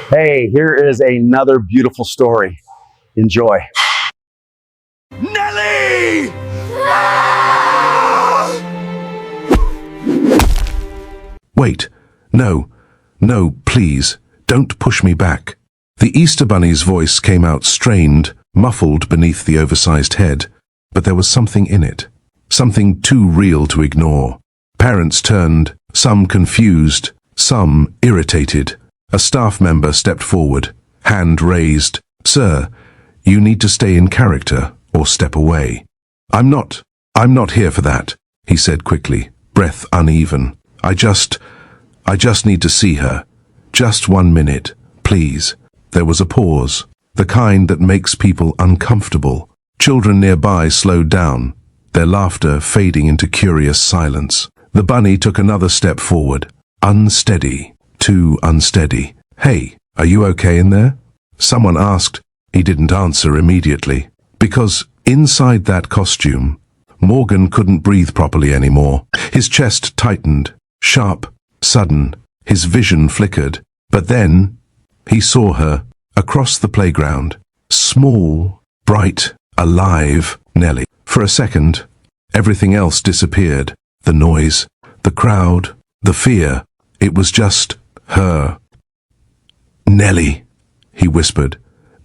Hey, here is another beautiful story. Enjoy. Nelly! Wait, no, please, don't push me back. The Easter Bunny's voice came out strained, muffled beneath the oversized head, but there was something in it, something too real to ignore. Parents turned, some confused, some irritated. A staff member stepped forward, hand raised. "Sir, you need to stay in character or step away." I'm not here for that," he said quickly, breath uneven. I just need to see her. Just 1 minute, please." There was a pause, the kind that makes people uncomfortable. Children nearby slowed down, their laughter fading into curious silence. The bunny took another step forward, unsteady, too unsteady. "Hey, are you okay in there?" someone asked. He didn't answer immediately, because inside that costume, Morgan couldn't breathe properly anymore. His chest tightened, sharp, sudden. His vision flickered. But then, he saw her, across the playground. Small, bright, alive Nelly. For a second, everything else disappeared. The noise, the crowd, the fear. It was just her. "Nelly," he whispered,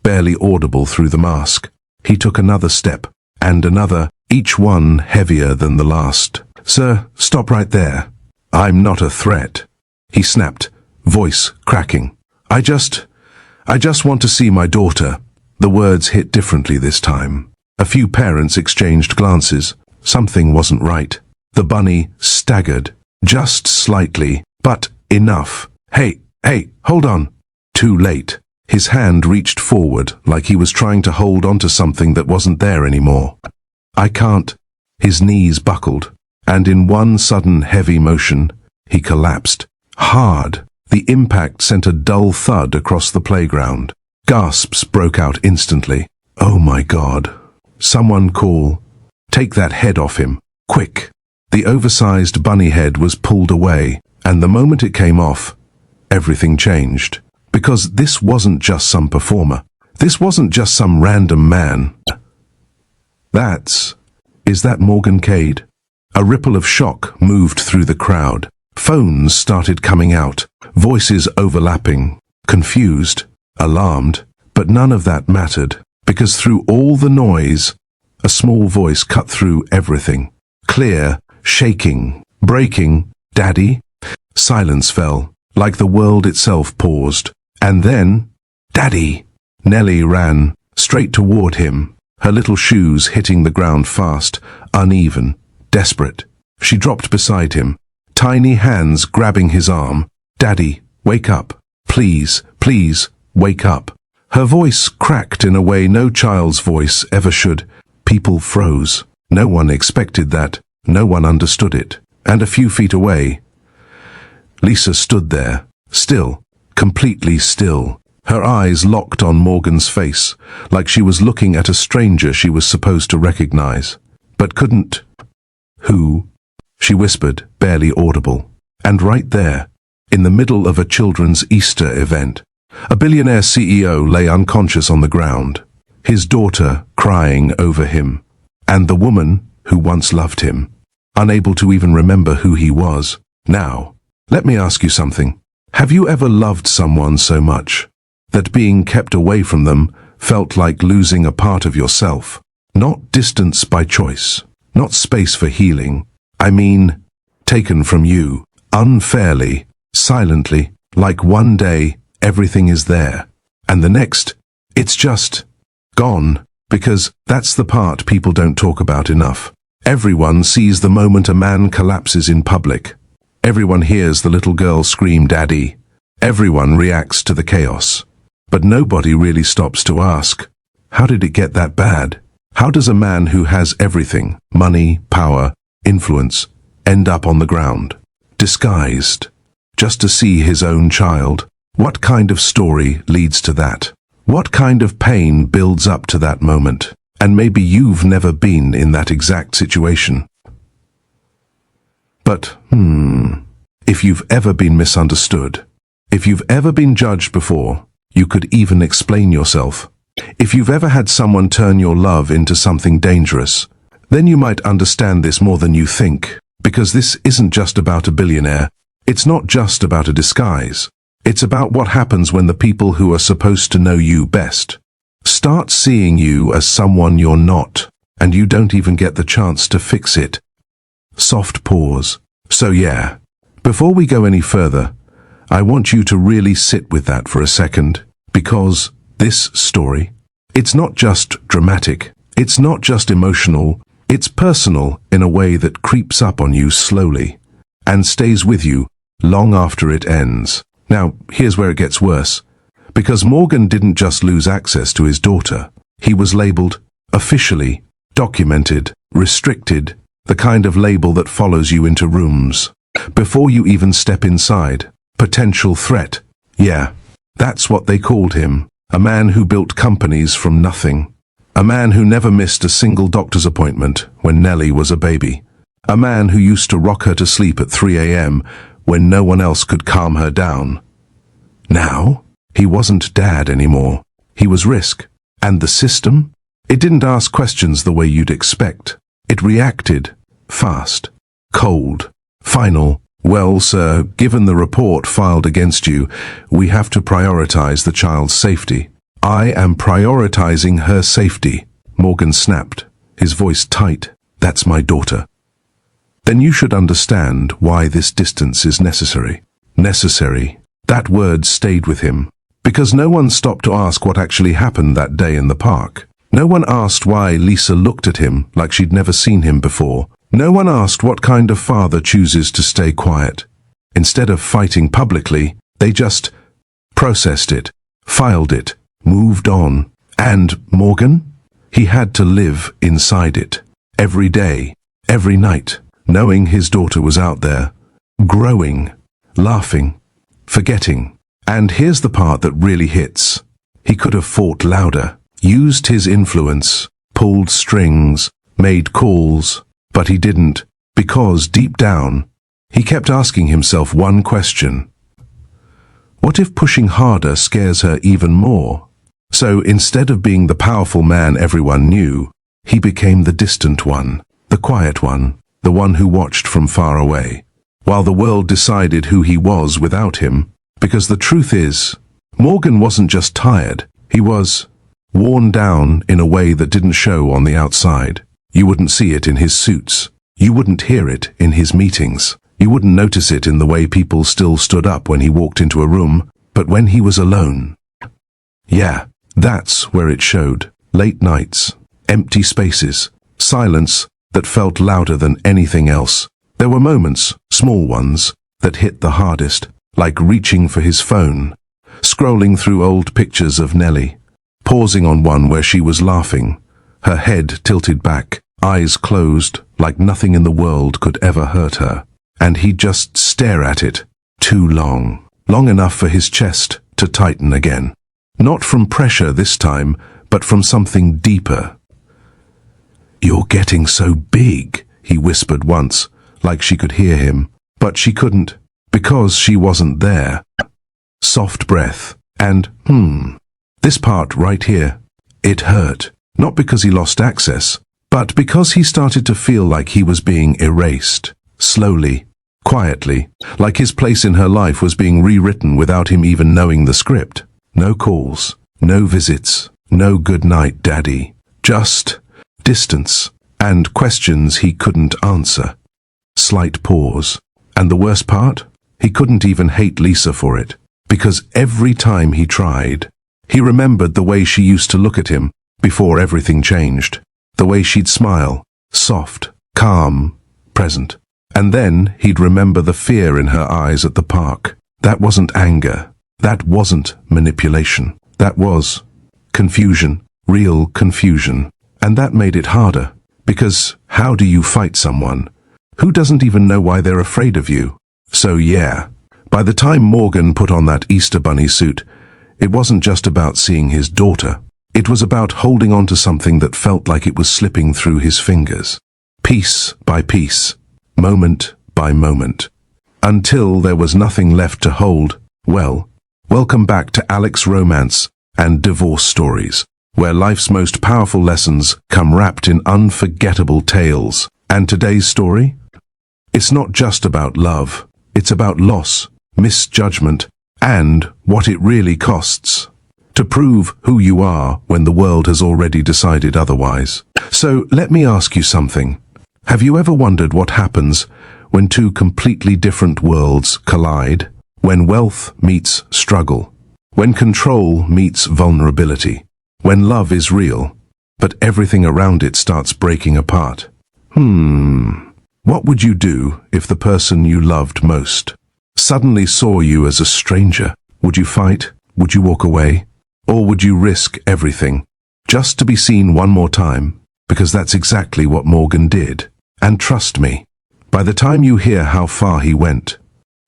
barely audible through the mask. He took another step, and another, each one heavier than the last. "Sir, stop right there. I'm not a threat," he snapped, voice cracking. I just want to see my daughter." The words hit differently this time. A few parents exchanged glances. Something wasn't right. The bunny staggered, just slightly, but enough. Hey, hold on." Too late. His hand reached forward like he was trying to hold onto something that wasn't there anymore. "I can't." His knees buckled, and in one sudden heavy motion, he collapsed. Hard. The impact sent a dull thud across the playground. Gasps broke out instantly. "Oh my God. Someone call. Take that head off him. Quick." The oversized bunny head was pulled away, and the moment it came off, everything changed. Because this wasn't just some performer. This wasn't just some random man. Is that Morgan Cade? A ripple of shock moved through the crowd. Phones started coming out, voices overlapping, confused, alarmed. But none of that mattered, because through all the noise, a small voice cut through everything. Clear, shaking, breaking. "Daddy?" Silence fell, like the world itself paused. And then, "Daddy!" Nelly ran, straight toward him, her little shoes hitting the ground fast, uneven, desperate. She dropped beside him, tiny hands grabbing his arm. "Daddy, wake up. Please, wake up." Her voice cracked in a way no child's voice ever should. People froze. No one expected that. No one understood it. And a few feet away, Lisa stood there, still, completely still. Her eyes locked on Morgan's face, like she was looking at a stranger she was supposed to recognize, but couldn't. "Who?" she whispered, barely audible. And right there, in the middle of a children's Easter event, a billionaire CEO lay unconscious on the ground, his daughter crying over him, and the woman who once loved him, unable to even remember who he was. Now, let me ask you something. Have you ever loved someone so much that being kept away from them felt like losing a part of yourself? Not distance by choice, not space for healing. I mean, taken from you, unfairly, silently, like one day everything is there, and the next, it's just gone, because that's the part people don't talk about enough. Everyone sees the moment a man collapses in public. Everyone hears the little girl scream, "Daddy." Everyone reacts to the chaos. But nobody really stops to ask, how did it get that bad? How does a man who has everything, money, power, influence, end up on the ground, disguised, just to see his own child? What kind of story leads to that? What kind of pain builds up to that moment? And maybe you've never been in that exact situation. But, if you've ever been misunderstood, if you've ever been judged before, You could even explain yourself. If you've ever had someone turn your love into something dangerous, then you might understand this more than you think, because this isn't just about a billionaire. It's not just about a disguise. It's about what happens when the people who are supposed to know you best start seeing you as someone you're not, and you don't even get the chance to fix it. Soft pause. So yeah, before we go any further, I want you to really sit with that for a second, because this story, it's not just dramatic, it's not just emotional, it's personal in a way that creeps up on you slowly and stays with you long after it ends. Now, here's where it gets worse. Because Morgan didn't just lose access to his daughter. He was labeled, officially, documented, restricted, the kind of label that follows you into rooms before you even step inside. Potential threat. Yeah, that's what they called him. A man who built companies from nothing. A man who never missed a single doctor's appointment when Nellie was a baby. A man who used to rock her to sleep at 3 a.m. when no one else could calm her down. Now, he wasn't dad anymore. He was risk. And the system? It didn't ask questions the way you'd expect. It reacted. Fast. Cold. Final. Well, sir, given the report filed against you, we have to prioritize the child's safety. I am prioritizing her safety. Morgan snapped, his voice tight. That's my daughter. Then you should understand why this distance is necessary. Necessary. That word stayed with him. Because no one stopped to ask what actually happened that day in the park. No one asked why Lisa looked at him like she'd never seen him before. No one asked what kind of father chooses to stay quiet. Instead of fighting publicly, they just processed it, filed it, moved on. And Morgan? He had to live inside it. Every day, every night, knowing his daughter was out there, growing, laughing, forgetting. And here's the part that really hits. He could have fought louder, used his influence, pulled strings, made calls, but he didn't, because deep down, he kept asking himself one question. What if pushing harder scares her even more? So instead of being the powerful man everyone knew, he became the distant one, the quiet one, the one who watched from far away, while the world decided who he was without him. Because the truth is, Morgan wasn't just tired, he was worn down in a way that didn't show on the outside. You wouldn't see it in his suits. You wouldn't hear it in his meetings. You wouldn't notice it in the way people still stood up when he walked into a room, but when he was alone. Yeah, that's where it showed. Late nights, empty spaces, silence that felt louder than anything else. There were moments, small ones, that hit the hardest, like reaching for his phone, scrolling through old pictures of Nellie, pausing on one where she was laughing, her head tilted back, eyes closed, like nothing in the world could ever hurt her. And he'd just stare at it, too long, long enough for his chest to tighten again. Not from pressure this time, but from something deeper. "You're getting so big," he whispered once, like she could hear him, but she couldn't, because she wasn't there. Soft breath, and this part right here, it hurt. Not because he lost access, but because he started to feel like he was being erased, slowly, quietly, like his place in her life was being rewritten without him even knowing the script. No calls, no visits, no good night, Daddy. Just distance, and questions he couldn't answer. Slight pause. And the worst part? He couldn't even hate Lisa for it, because every time he tried, he remembered the way she used to look at him before everything changed. The way she'd smile, soft, calm, present. And then he'd remember the fear in her eyes at the park. That wasn't anger. That wasn't manipulation. That was confusion, real confusion. And that made it harder, because how do you fight someone who doesn't even know why they're afraid of you? So yeah, by the time Morgan put on that Easter Bunny suit, it wasn't just about seeing his daughter. It was about holding on to something that felt like it was slipping through his fingers, piece by piece, moment by moment, until there was nothing left to hold. Well, Welcome back to Alex Romance and Divorce Stories, where life's most powerful lessons come wrapped in unforgettable tales. And today's story? It's not just about love. It's about loss, misjudgment, and what it really costs to prove who you are when the world has already decided otherwise. So let me ask you something. Have you ever wondered what happens when two completely different worlds collide? When wealth meets struggle, when control meets vulnerability, when love is real, but everything around it starts breaking apart. What would you do if the person you loved most suddenly saw you as a stranger? Would you fight? Would you walk away? Or would you risk everything just to be seen one more time? Because that's exactly what Morgan did. And trust me, by the time you hear how far he went,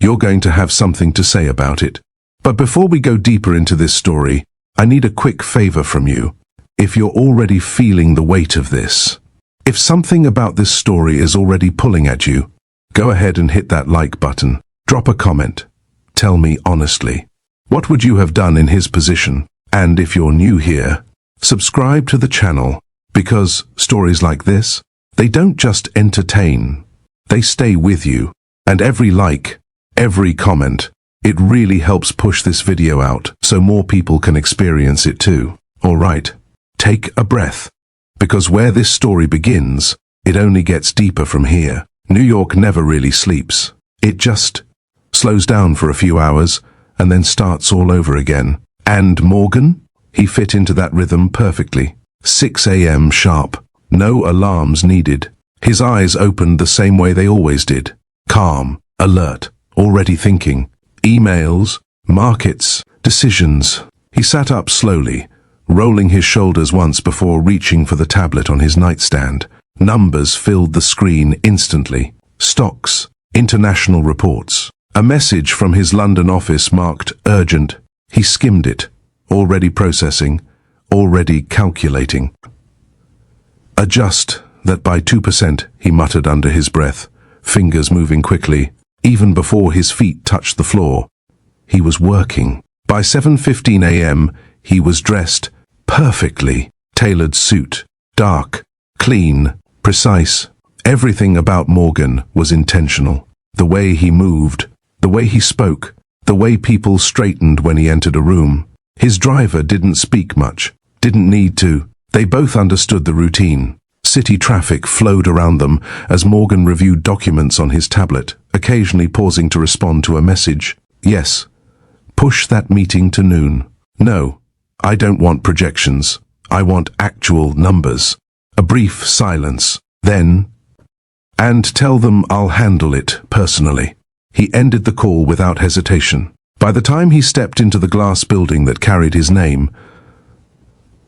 you're going to have something to say about it. But before we go deeper into this story, I need a quick favor from you. If you're already feeling the weight of this, if something about this story is already pulling at you, go ahead and hit that like button. Drop a comment. Tell me honestly, what would you have done in his position? And if you're new here, subscribe to the channel, because stories like this, they don't just entertain, they stay with you. And every like, every comment, it really helps push this video out so more people can experience it too. Alright, take a breath, because where this story begins, it only gets deeper from here. New York never really sleeps. It just slows down for a few hours and then starts all over again. And Morgan? He fit into that rhythm perfectly. 6 a.m. sharp. No alarms needed. His eyes opened the same way they always did. Calm, alert, already thinking. Emails, markets, decisions. He sat up slowly, rolling his shoulders once before reaching for the tablet on his nightstand. Numbers filled the screen instantly. Stocks, international reports. A message from his London office marked urgent. He skimmed it, already processing, already calculating. Adjust that by 2%, he muttered under his breath, fingers moving quickly, even before his feet touched the floor. He was working. By 7:15 a.m., he was dressed perfectly. Tailored suit, dark, clean, precise. Everything about Morgan was intentional. The way he moved, the way he spoke, the way people straightened when he entered a room. His driver didn't speak much, didn't need to. They both understood the routine. City traffic flowed around them as Morgan reviewed documents on his tablet, occasionally pausing to respond to a message. Yes. Push that meeting to noon. No, I don't want projections. I want actual numbers. A brief silence. Then, and tell them I'll handle it personally. He ended the call without hesitation. By the time he stepped into the glass building that carried his name,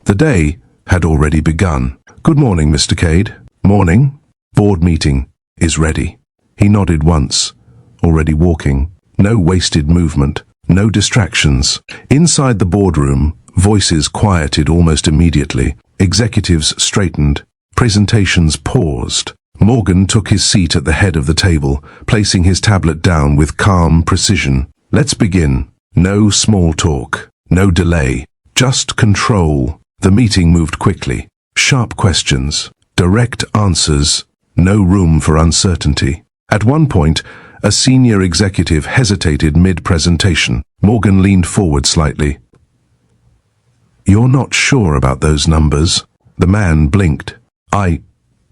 the day had already begun. Good morning, Mr. Cade. Morning. Board meeting is ready. He nodded once, already walking. No wasted movement, no distractions. Inside the boardroom, voices quieted almost immediately. Executives straightened. Presentations paused. Morgan took his seat at the head of the table, placing his tablet down with calm precision. Let's begin. No small talk, no delay, just control. The meeting moved quickly. Sharp questions, direct answers, no room for uncertainty. At one point, a senior executive hesitated mid-presentation. Morgan leaned forward slightly. You're not sure about those numbers? The man blinked.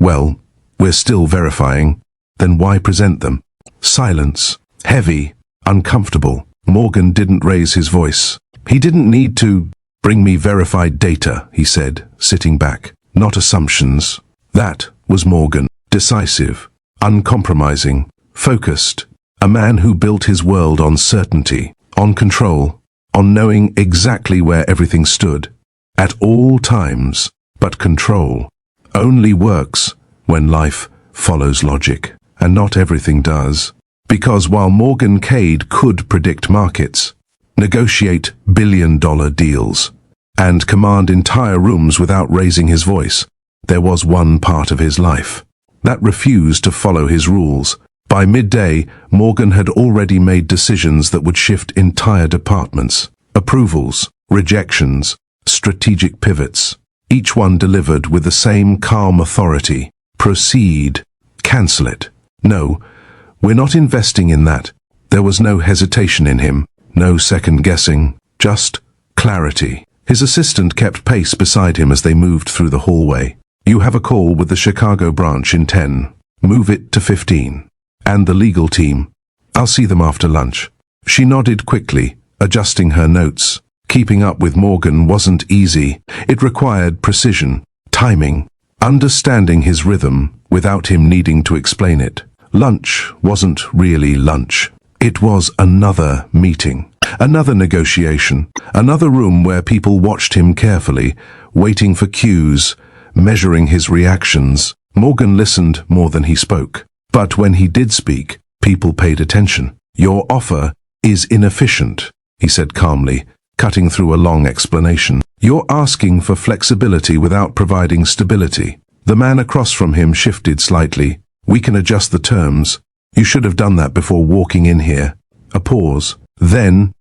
Well, we're still verifying. Then why present them? Silence. Heavy. Uncomfortable. Morgan didn't raise his voice. He didn't need to. Bring me verified data, he said, sitting back. Not assumptions. That was Morgan. Decisive. Uncompromising. Focused. A man who built his world on certainty, on control, on knowing exactly where everything stood. At all times. But control only works when life follows logic. And not everything does. Because while Morgan Cade could predict markets, negotiate billion-dollar deals, and command entire rooms without raising his voice, there was one part of his life that refused to follow his rules. By midday, Morgan had already made decisions that would shift entire departments. Approvals, rejections, strategic pivots. Each one delivered with the same calm authority. Proceed. Cancel it. No, we're not investing in that. There was no hesitation in him, no second guessing, just clarity. His assistant kept pace beside him as they moved through the hallway. You have a call with the Chicago branch in 10. Move it to 15. And the legal team. I'll see them after lunch. She nodded quickly, adjusting her notes. Keeping up with Morgan wasn't easy. It required precision, timing, understanding his rhythm without him needing to explain it. Lunch wasn't really lunch. It was another meeting, another negotiation, another room where people watched him carefully, waiting for cues, measuring his reactions. Morgan listened more than he spoke. But when he did speak, people paid attention. Your offer is inefficient, he said calmly, cutting through a long explanation. You're asking for flexibility without providing stability. The man across from him shifted slightly. We can adjust the terms. You should have done that before walking in here. A pause. Then,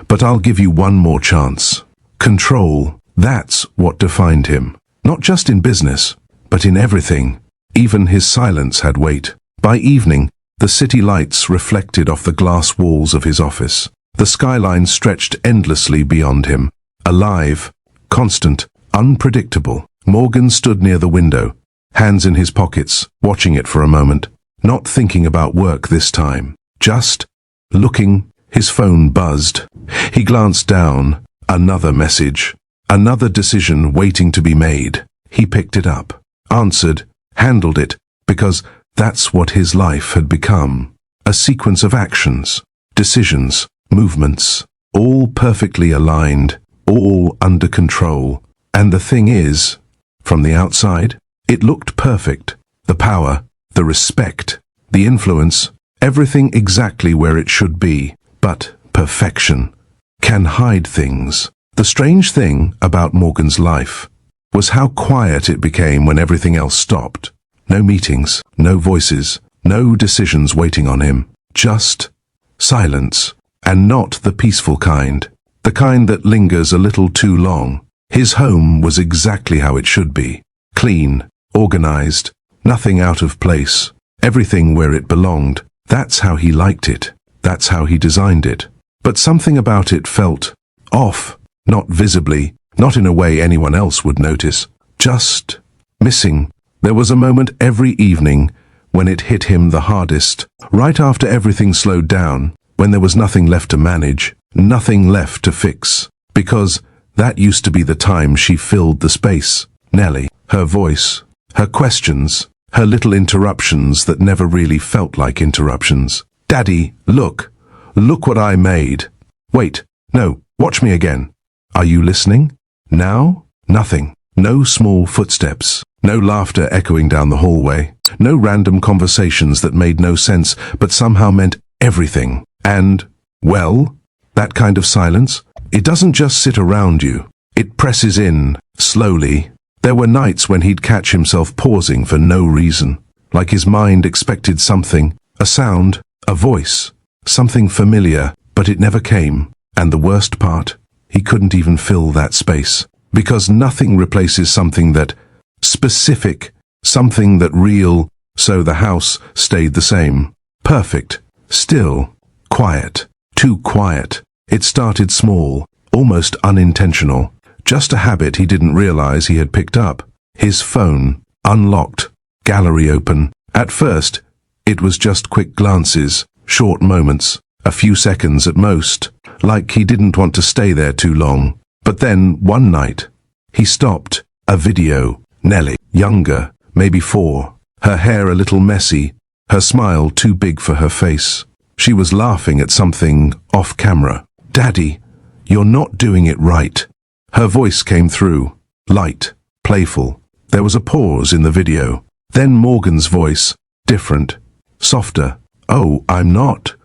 but I'll give you one more chance. Control. That's what defined him. Not just in business, but in everything. Even his silence had weight. By evening, the city lights reflected off the glass walls of his office. The skyline stretched endlessly beyond him. Alive, constant, unpredictable. Morgan stood near the window, hands in his pockets, watching it for a moment. Not thinking about work this time. Just looking. His phone buzzed. He glanced down. Another message. Another decision waiting to be made. He picked it up, answered, handled it, because that's what his life had become. A sequence of actions, decisions, movements, all perfectly aligned, all under control. And the thing is, from the outside, it looked perfect. The power, the respect, the influence, everything exactly where it should be. But perfection can hide things. The strange thing about Morgan's life was how quiet it became when everything else stopped. No meetings, no voices, no decisions waiting on him. Just silence. And not the peaceful kind. The kind that lingers a little too long. His home was exactly how it should be. Clean, organized, nothing out of place. Everything where it belonged. That's how he liked it. That's how he designed it. But something about it felt off. Not visibly, not in a way anyone else would notice. Just missing. There was a moment every evening when it hit him the hardest. Right after everything slowed down. When there was nothing left to manage, nothing left to fix. Because that used to be the time she filled the space. Nellie, her voice, her questions, her little interruptions that never really felt like interruptions. Daddy, look what I made. Wait, no, watch me again. Are you listening? Now? Nothing. No small footsteps. No laughter echoing down the hallway. No random conversations that made no sense but somehow meant everything. And, well, that kind of silence, it doesn't just sit around you. It presses in, slowly. There were nights when he'd catch himself pausing for no reason, like his mind expected something, a sound, a voice, something familiar, but it never came. And the worst part, he couldn't even fill that space. Because nothing replaces something that specific, something that real, so the house stayed the same. Perfect, still. Quiet. Too quiet. It started small, almost unintentional. Just a habit he didn't realize he had picked up. His phone, unlocked, gallery open. At first, it was just quick glances, short moments, a few seconds at most, like he didn't want to stay there too long. But then, one night, he stopped. A video. Nellie, younger, maybe 4. Her hair a little messy, her smile too big for her face. She was laughing at something off camera. Daddy, you're not doing it right. Her voice came through, light, playful. There was a pause in the video. Then Morgan's voice, different, softer. Oh, I'm not.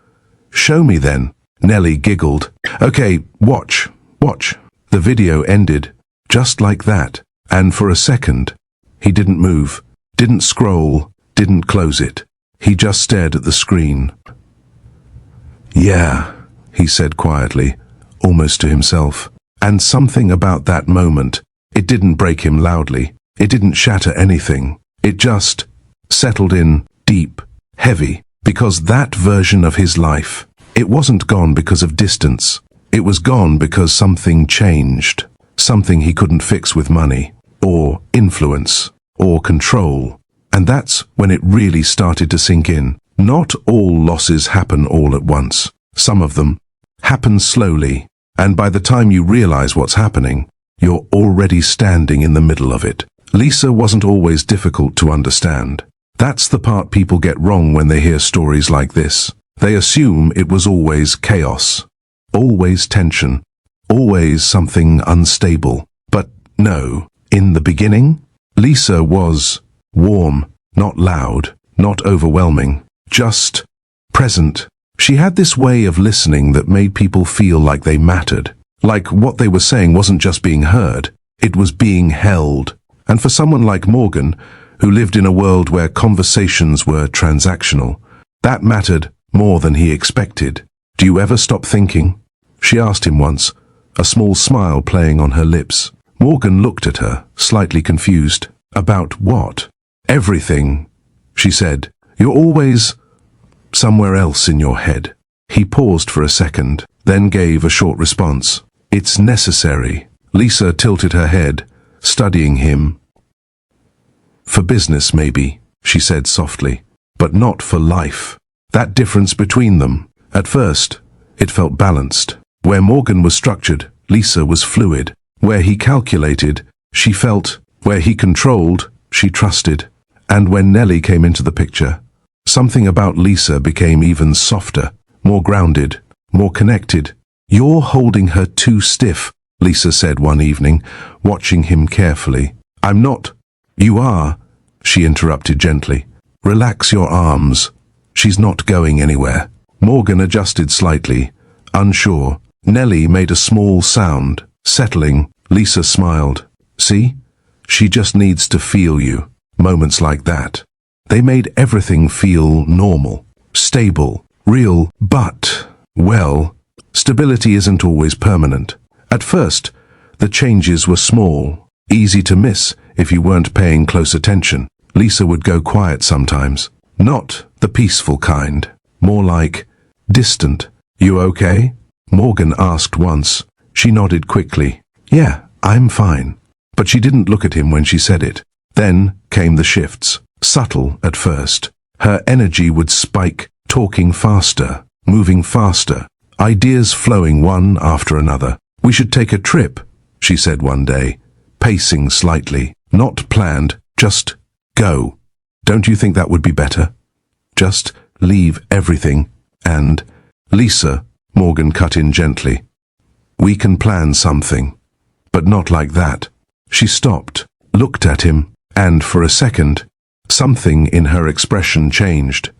Show me then. Nellie giggled. Okay, watch. The video ended, just like that. And for a second, he didn't move, didn't scroll, didn't close it. He just stared at the screen. Yeah, he said quietly. almost to himself. And something about that moment, it didn't break him loudly. It didn't shatter anything. It just settled in, deep, heavy, because that version of his life, it wasn't gone because of distance. It was gone because something changed. Something he couldn't fix with money, or influence, or control. And that's when it really started to sink in. Not all losses happen all at once. Some of them happen slowly, and by the time you realize what's happening, you're already standing in the middle of it. Lisa wasn't always difficult to understand. That's the part people get wrong when they hear stories like this. They assume it was always chaos, always tension, always something unstable. But no, in the beginning, Lisa was warm, not loud, not overwhelming, just present. She had this way of listening that made people feel like they mattered, like what they were saying wasn't just being heard, it was being held. And for someone like Morgan, who lived in a world where conversations were transactional, that mattered more than he expected. "Do you ever stop thinking?" she asked him once, a small smile playing on her lips. Morgan looked at her, slightly confused. "About what?" "Everything," she said. "You're always somewhere else in your head." He paused for a second, then gave a short response. "It's necessary." Lisa tilted her head, studying him. "For business, maybe," she said softly, "but not for life." That difference between them, at first, it felt balanced. Where Morgan was structured, Lisa was fluid. Where he calculated, she felt. Where he controlled, she trusted. And when Nellie came into the picture, something about Lisa became even softer, more grounded, more connected. "You're holding her too stiff," Lisa said one evening, watching him carefully. "I'm not." "You are," she interrupted gently. "Relax your arms. She's not going anywhere." Morgan adjusted slightly, unsure. Nellie made a small sound, settling. Lisa smiled. "See? She just needs to feel you." Moments like that, they made everything feel normal, stable, real. But, well, stability isn't always permanent. At first, the changes were small, easy to miss if you weren't paying close attention. Lisa would go quiet sometimes. Not the peaceful kind, more like distant. "You okay?" Morgan asked once. She nodded quickly. "Yeah, I'm fine." But she didn't look at him when she said it. Then came the shifts, subtle at first. Her energy would spike, talking faster, moving faster, ideas flowing one after another. "We should take a trip," she said one day, pacing slightly. "Not planned, just go. Don't you think that would be better? Just leave everything and—" "Lisa," Morgan cut in gently, "we can plan something, but not like that." She stopped, looked at him, and for a second, something in her expression changed.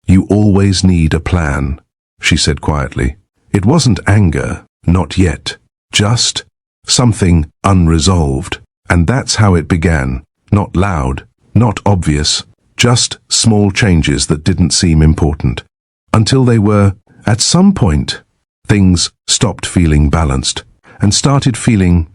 "You always need a plan," she said quietly. It wasn't anger, not yet, just something unresolved. And that's how it began. Not loud, not obvious, just small changes that didn't seem important. Until they were, at some point, things stopped feeling balanced and started feeling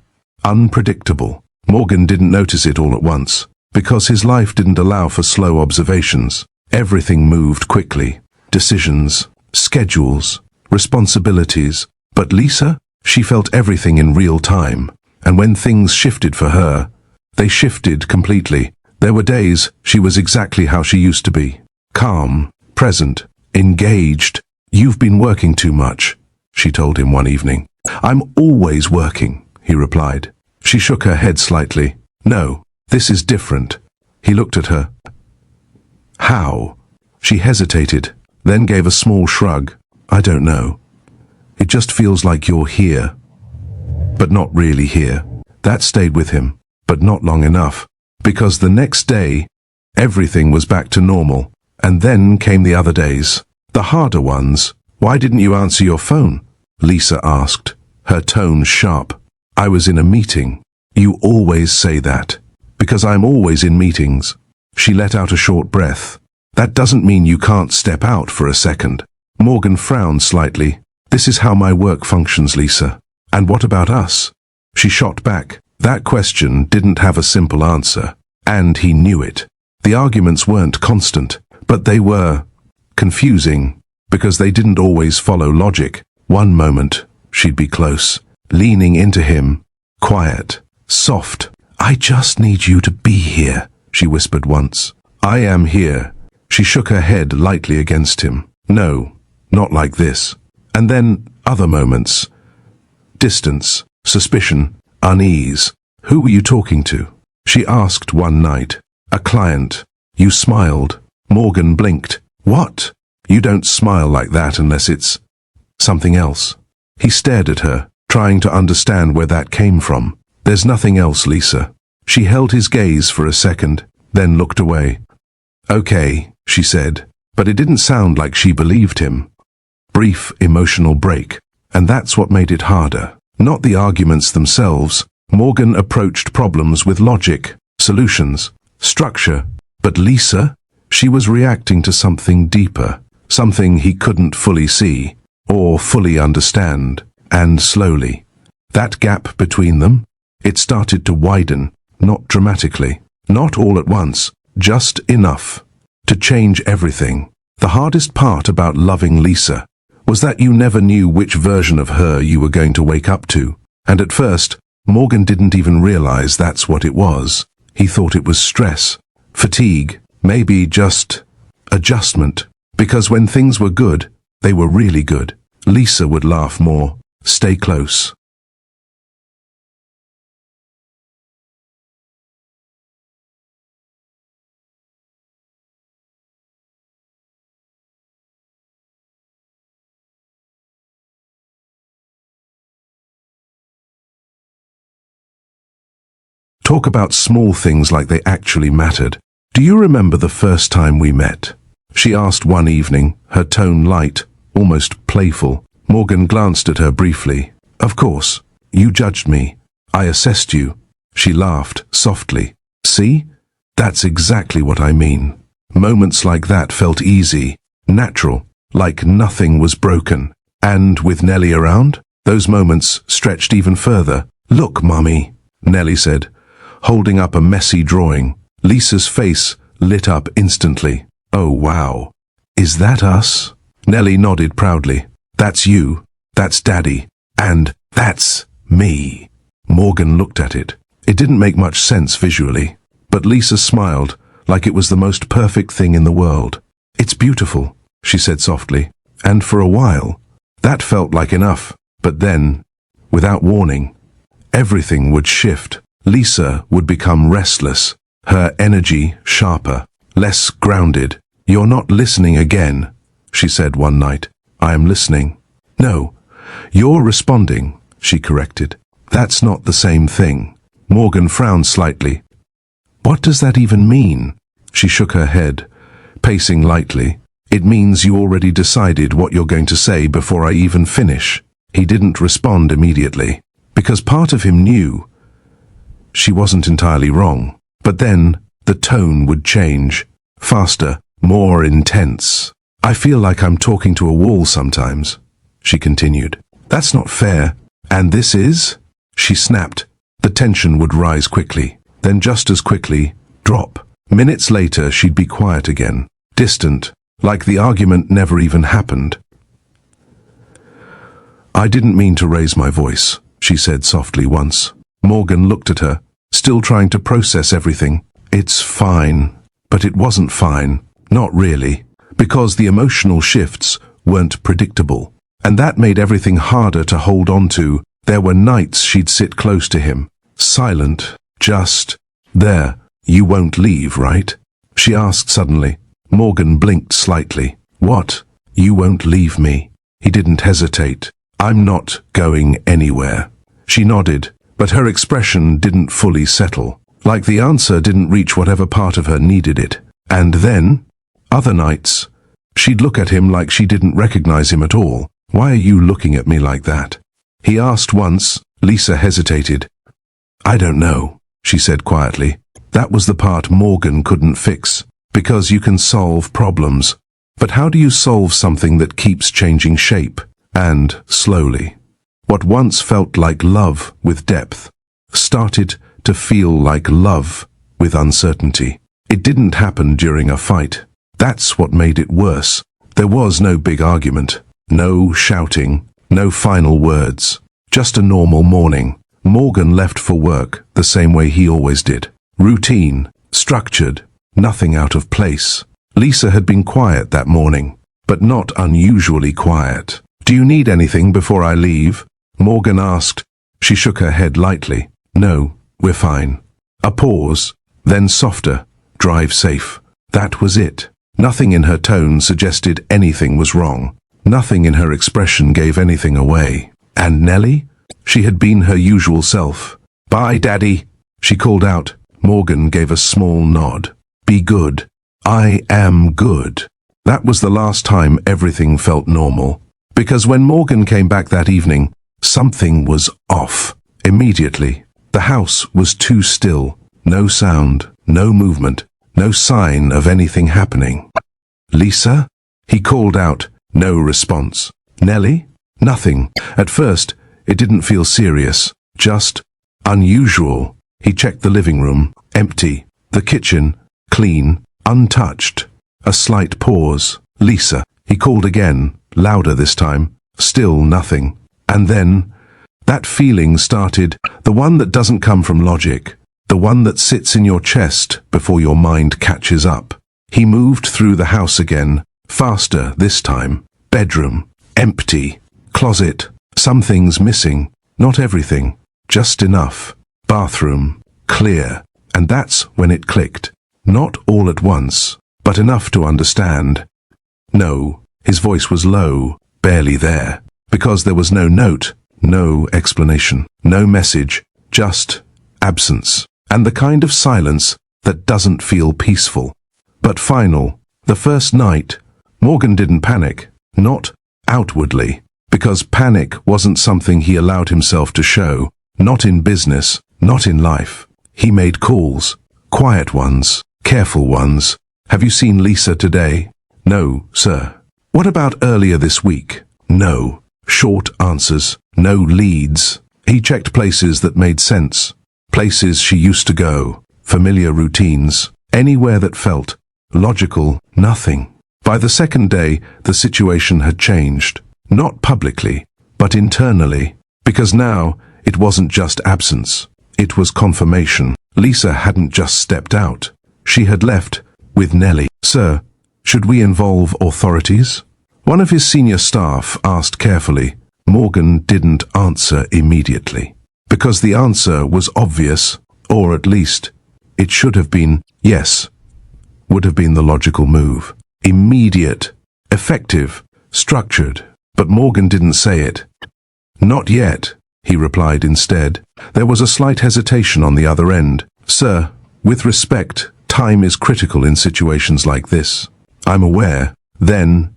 unpredictable. Morgan didn't notice it all at once, because his life didn't allow for slow observations. Everything moved quickly. Decisions, schedules, responsibilities. But Lisa, she felt everything in real time. And when things shifted for her, they shifted completely. There were days she was exactly how she used to be. Calm, present, engaged. "You've been working too much," she told him one evening. "I'm always working," he replied. She shook her head slightly. "No, this is different." He looked at her. "How?" She hesitated, then gave a small shrug. "I don't know. It just feels like you're here, but not really here." That stayed with him, but not long enough, because the next day, everything was back to normal. And then came the other days, the harder ones. "Why didn't you answer your phone?" Lisa asked, her tone sharp. "I was in a meeting." "You always say that." "Because I'm always in meetings." She let out a short breath. "That doesn't mean you can't step out for a second." Morgan frowned slightly. This is how my work functions, Lisa. And what about us? She shot back. That question didn't have a simple answer, and he knew it. The arguments weren't constant, but they were confusing, because they didn't always follow logic. One moment, she'd be close, leaning into him, quiet, soft. "I just need you to be here," she whispered once. "I am here." She shook her head lightly against him. "No, not like this." And then other moments. Distance, suspicion, unease. "Who were you talking to?" She asked one night. "A client." "You smiled." Morgan blinked. "What?" "You don't smile like that unless it's something else." He stared at her, trying to understand where that came from. "There's nothing else, Lisa." She held his gaze for a second, then looked away. "Okay," she said, but it didn't sound like she believed him. Brief emotional break, and that's what made it harder. Not the arguments themselves. Morgan approached problems with logic, solutions, structure. But Lisa? She was reacting to something deeper, something he couldn't fully see, or fully understand. And slowly, that gap between them, it started to widen, not dramatically, not all at once, just enough to change everything. The hardest part about loving Lisa was that you never knew which version of her you were going to wake up to. And at first, Morgan didn't even realize that's what it was. He thought it was stress, fatigue, maybe just adjustment. Because when things were good, they were really good. Lisa would laugh more, stay close. Talk about small things like they actually mattered. "Do you remember the first time we met?" she asked one evening, her tone light, almost playful. Morgan glanced at her briefly. "Of course. You judged me. I assessed you." She laughed softly. "See? That's exactly what I mean." Moments like that felt easy, natural, like nothing was broken. And with Nellie around, those moments stretched even further. "Look, Mummy," Nellie said, holding up a messy drawing. Lisa's face lit up instantly. "Oh, wow. Is that us?" Nellie nodded proudly. "That's you, that's Daddy, and that's me." Morgan looked at it. It didn't make much sense visually, but Lisa smiled like it was the most perfect thing in the world. "It's beautiful," she said softly, and for a while, that felt like enough. But then, without warning, everything would shift. Lisa would become restless, her energy sharper, less grounded. "You're not listening again," she said one night. "I am listening." "No, you're responding," she corrected. "That's not the same thing." Morgan frowned slightly. "What does that even mean?" She shook her head, pacing lightly. "It means you already decided what you're going to say before I even finish." He didn't respond immediately, because part of him knew she wasn't entirely wrong. But then the tone would change, faster, more intense. "I feel like I'm talking to a wall sometimes," she continued. "That's not fair. And this is?" She snapped. The tension would rise quickly, then just as quickly, drop. Minutes later, she'd be quiet again, distant, like the argument never even happened. "I didn't mean to raise my voice," she said softly once. Morgan looked at her, still trying to process everything. "It's fine." But it wasn't fine. Not really. Because the emotional shifts weren't predictable. And that made everything harder to hold on to. There were nights she'd sit close to him, silent, just there. "You won't leave, right?" she asked suddenly. Morgan blinked slightly. "What? You won't leave me?" He didn't hesitate. "I'm not going anywhere." She nodded, but her expression didn't fully settle. Like the answer didn't reach whatever part of her needed it. And then, other nights, she'd look at him like she didn't recognize him at all. "Why are you looking at me like that?" he asked once. Lisa hesitated. "I don't know," she said quietly. That was the part Morgan couldn't fix. Because you can solve problems. But how do you solve something that keeps changing shape? And, slowly, what once felt like love with depth started to feel like love with uncertainty. It didn't happen during a fight. That's what made it worse. There was no big argument, no shouting, no final words. Just a normal morning. Morgan left for work the same way he always did. Routine, structured, nothing out of place. Lisa had been quiet that morning, but not unusually quiet. "Do you need anything before I leave?" Morgan asked. She shook her head lightly. "No, we're fine." A pause, then softer. "Drive safe." That was it. Nothing in her tone suggested anything was wrong. Nothing in her expression gave anything away. And Nellie? She had been her usual self. "Bye, Daddy," she called out. Morgan gave a small nod. "Be good." "I am good." That was the last time everything felt normal. Because when Morgan came back that evening, something was off. Immediately. The house was too still. No sound, no movement, no sign of anything happening. "Lisa?" He called out. No response. "Nellie?" Nothing. At first, it didn't feel serious. Just unusual. He checked the living room. Empty. The kitchen. Clean. Untouched. A slight pause. "Lisa." He called again. Louder this time. Still nothing. And then, that feeling started, the one that doesn't come from logic, the one that sits in your chest before your mind catches up. He moved through the house again, faster this time. Bedroom. Empty. Closet. Some things missing. Not everything. Just enough. Bathroom. Clear. And that's when it clicked. Not all at once, but enough to understand. No. His voice was low, barely there, because there was no note, no explanation, no message, just absence, and the kind of silence that doesn't feel peaceful, but final. The first night, Morgan didn't panic, not outwardly, because panic wasn't something he allowed himself to show, not in business, not in life. He made calls, quiet ones, careful ones. "Have you seen Lisa today?" "No, sir." "What about earlier this week?" "No." Short answers, no leads. He checked places that made sense, places she used to go, familiar routines, anywhere that felt logical. Nothing. By the second day, the situation had changed, not publicly, but internally, because now it wasn't just absence, it was confirmation. Lisa hadn't just stepped out. She had left with Nellie. "Sir, should we involve authorities?" One of his senior staff asked carefully. Morgan didn't answer immediately, because the answer was obvious, or at least, it should have been yes, would have been the logical move. Immediate, effective, structured, but Morgan didn't say it. "Not yet," he replied instead. There was a slight hesitation on the other end. "Sir, with respect, time is critical in situations like this. I'm aware." Then,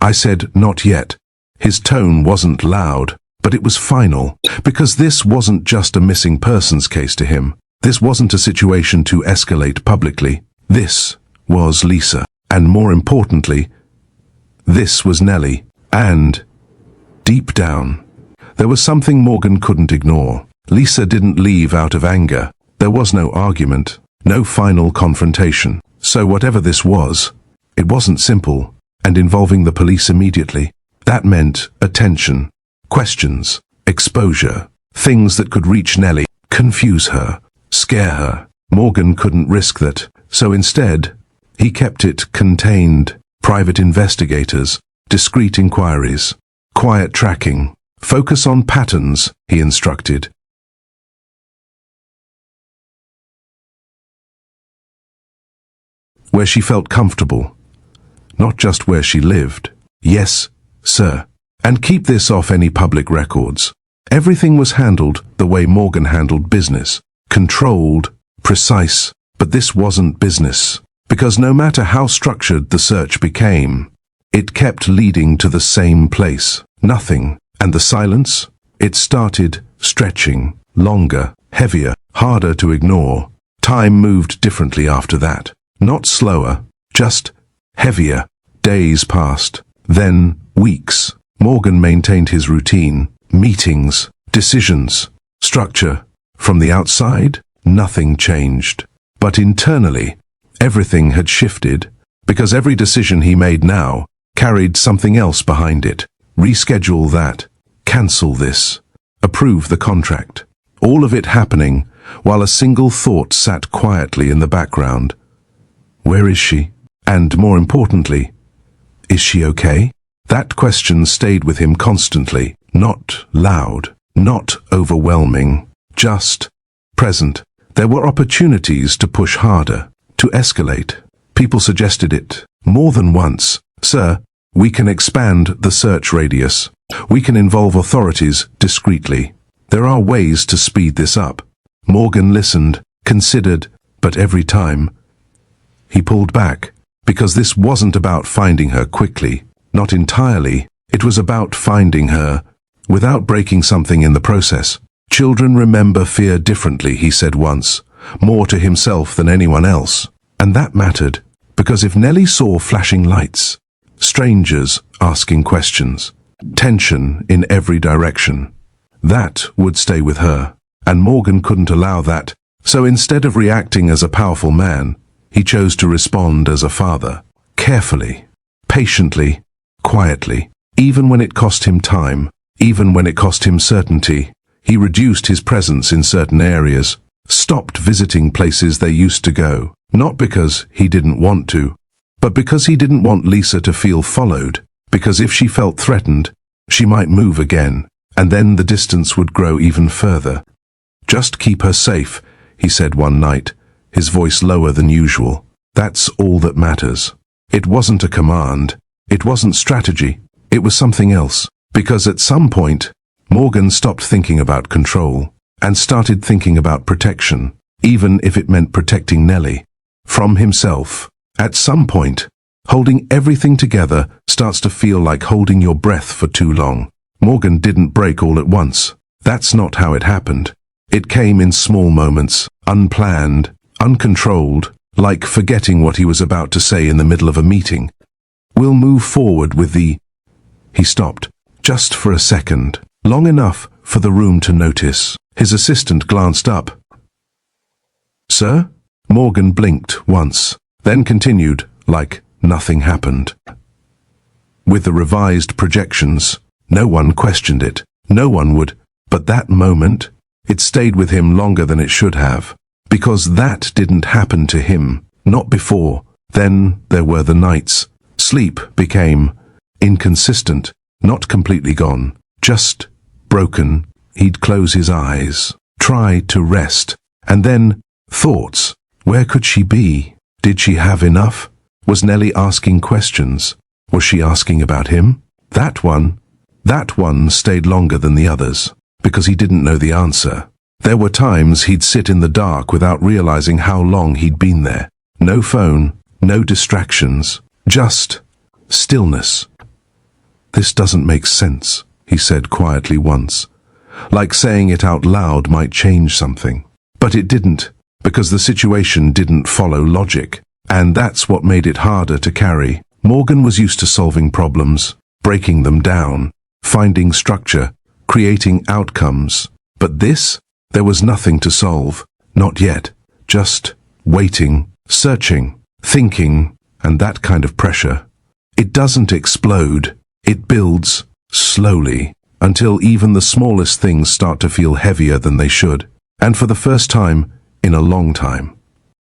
I said, "Not yet." His tone wasn't loud, but it was final, because this wasn't just a missing persons case to him. This wasn't a situation to escalate publicly. This was Lisa. And more importantly, this was Nellie. And, deep down, there was something Morgan couldn't ignore. Lisa didn't leave out of anger. There was no argument, no final confrontation. So whatever this was, it wasn't simple, and involving the police immediately. That meant attention, questions, exposure, things that could reach Nellie, confuse her, scare her. Morgan couldn't risk that, so instead, he kept it contained. Private investigators, discreet inquiries, quiet tracking, focus on patterns, he instructed. Where she felt comfortable, not just where she lived. "Yes, sir." And keep this off any public records. Everything was handled the way Morgan handled business. Controlled, precise, but this wasn't business. Because no matter how structured the search became, it kept leading to the same place. Nothing. And the silence? It started stretching, longer, heavier, harder to ignore. Time moved differently after that. Not slower, just heavier. Days passed, then weeks. Morgan maintained his routine, meetings, decisions, structure. From the outside, nothing changed. But internally, everything had shifted, because every decision he made now carried something else behind it. Reschedule that, cancel this, approve the contract. All of it happening while a single thought sat quietly in the background. Where is she? And more importantly, is she okay? That question stayed with him constantly, not loud, not overwhelming, just present. There were opportunities to push harder, to escalate. People suggested it more than once. Sir, we can expand the search radius. We can involve authorities discreetly. There are ways to speed this up. Morgan listened, considered, but every time he pulled back, because this wasn't about finding her quickly. Not entirely. It was about finding her without breaking something in the process. Children remember fear differently, he said once, more to himself than anyone else. And that mattered, because if Nellie saw flashing lights, strangers asking questions, tension in every direction, that would stay with her. And Morgan couldn't allow that. So instead of reacting as a powerful man, he chose to respond as a father, carefully, patiently, quietly. Even when it cost him time, even when it cost him certainty, he reduced his presence in certain areas, stopped visiting places they used to go, not because he didn't want to, but because he didn't want Lisa to feel followed, because if she felt threatened, she might move again, and then the distance would grow even further. Just keep her safe, he said one night, his voice lower than usual. That's all that matters. It wasn't a command. It wasn't strategy. It was something else. Because at some point, Morgan stopped thinking about control and started thinking about protection, even if it meant protecting Nellie from himself. At some point, holding everything together starts to feel like holding your breath for too long. Morgan didn't break all at once. That's not how it happened. It came in small moments, unplanned, uncontrolled, like forgetting what he was about to say in the middle of a meeting. We'll move forward with the... He stopped, just for a second, long enough for the room to notice. His assistant glanced up. Sir? Morgan blinked once, then continued, like nothing happened. With the revised projections, no one questioned it. No one would. But that moment, it stayed with him longer than it should have. Because that didn't happen to him. Not before. Then there were the nights. Sleep became inconsistent, not completely gone, just broken. He'd close his eyes, try to rest, and then thoughts. Where could she be? Did she have enough? Was Nellie asking questions? Was she asking about him? That one stayed longer than the others, because he didn't know the answer. There were times he'd sit in the dark without realizing how long he'd been there. No phone, no distractions, just stillness. This doesn't make sense, he said quietly once, like saying it out loud might change something. But it didn't, because the situation didn't follow logic, and that's what made it harder to carry. Morgan was used to solving problems, breaking them down, finding structure, creating outcomes. But this, there was nothing to solve, not yet, just waiting, searching, thinking, and that kind of pressure. It doesn't explode, it builds, slowly, until even the smallest things start to feel heavier than they should. And for the first time, in a long time,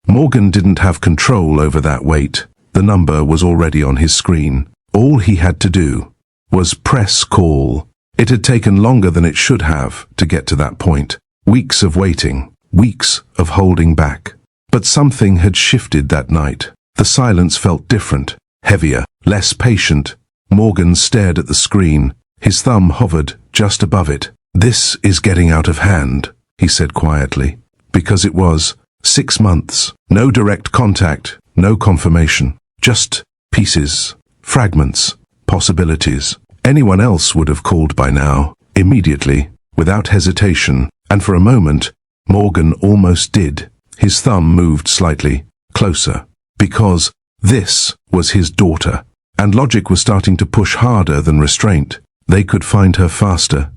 Morgan didn't have control over that weight. The number was already on his screen. All he had to do was press call. It had taken longer than it should have to get to that point. Weeks of waiting, weeks of holding back. But something had shifted that night. The silence felt different, heavier, less patient. Morgan stared at the screen. His thumb hovered just above it. This is getting out of hand, he said quietly. Because it was. 6 months. No direct contact, no confirmation. Just pieces, fragments, possibilities. Anyone else would have called by now, immediately, without hesitation, and for a moment, Morgan almost did. His thumb moved slightly, closer, because this was his daughter, and logic was starting to push harder than restraint. They could find her faster,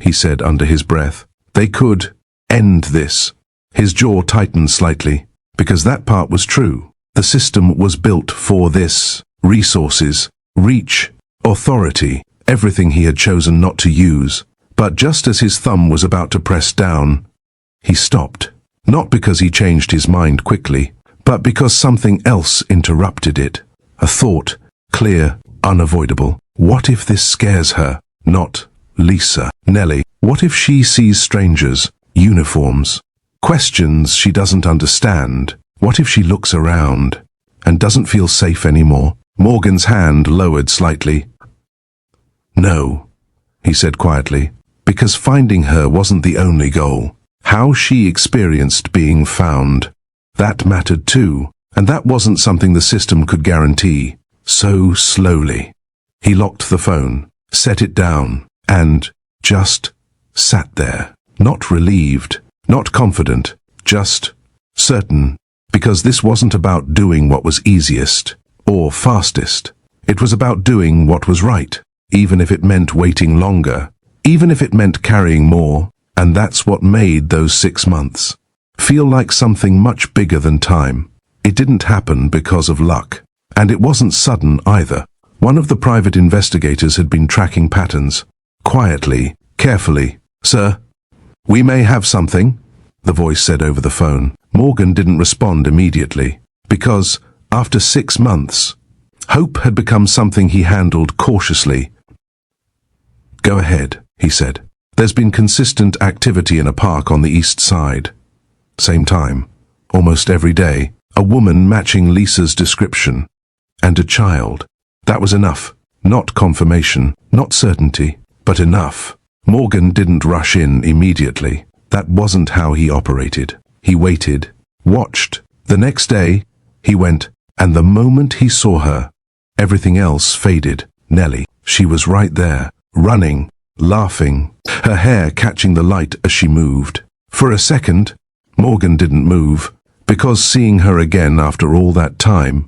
he said under his breath. They could end this. His jaw tightened slightly, because that part was true. The system was built for this. Resources, reach, authority, everything he had chosen not to use. But just as his thumb was about to press down, he stopped. Not because he changed his mind quickly, but because something else interrupted it. A thought, clear, unavoidable. What if this scares her? Not Lisa. Nellie. What if she sees strangers, uniforms, questions she doesn't understand? What if she looks around and doesn't feel safe anymore? Morgan's hand lowered slightly. No, he said quietly, because finding her wasn't the only goal. How she experienced being found, that mattered too, and that wasn't something the system could guarantee. So slowly, he locked the phone, set it down, and just sat there, not relieved, not confident, just certain, because this wasn't about doing what was easiest or fastest. It was about doing what was right, even if it meant waiting longer, even if it meant carrying more, and that's what made those 6 months feel like something much bigger than time. It didn't happen because of luck, and it wasn't sudden either. One of the private investigators had been tracking patterns, quietly, carefully. "Sir, we may have something," the voice said over the phone. Morgan didn't respond immediately, because, after 6 months, hope had become something he handled cautiously. "Go ahead," he said. "There's been consistent activity in a park on the east side. Same time, almost every day, a woman matching Lisa's description, and a child." That was enough. Not confirmation, not certainty, but enough. Morgan didn't rush in immediately. That wasn't how he operated. He waited, watched. The next day, he went, and the moment he saw her, everything else faded. Nellie. She was right there, running, laughing, her hair catching the light as she moved. For a second, Morgan didn't move, because seeing her again after all that time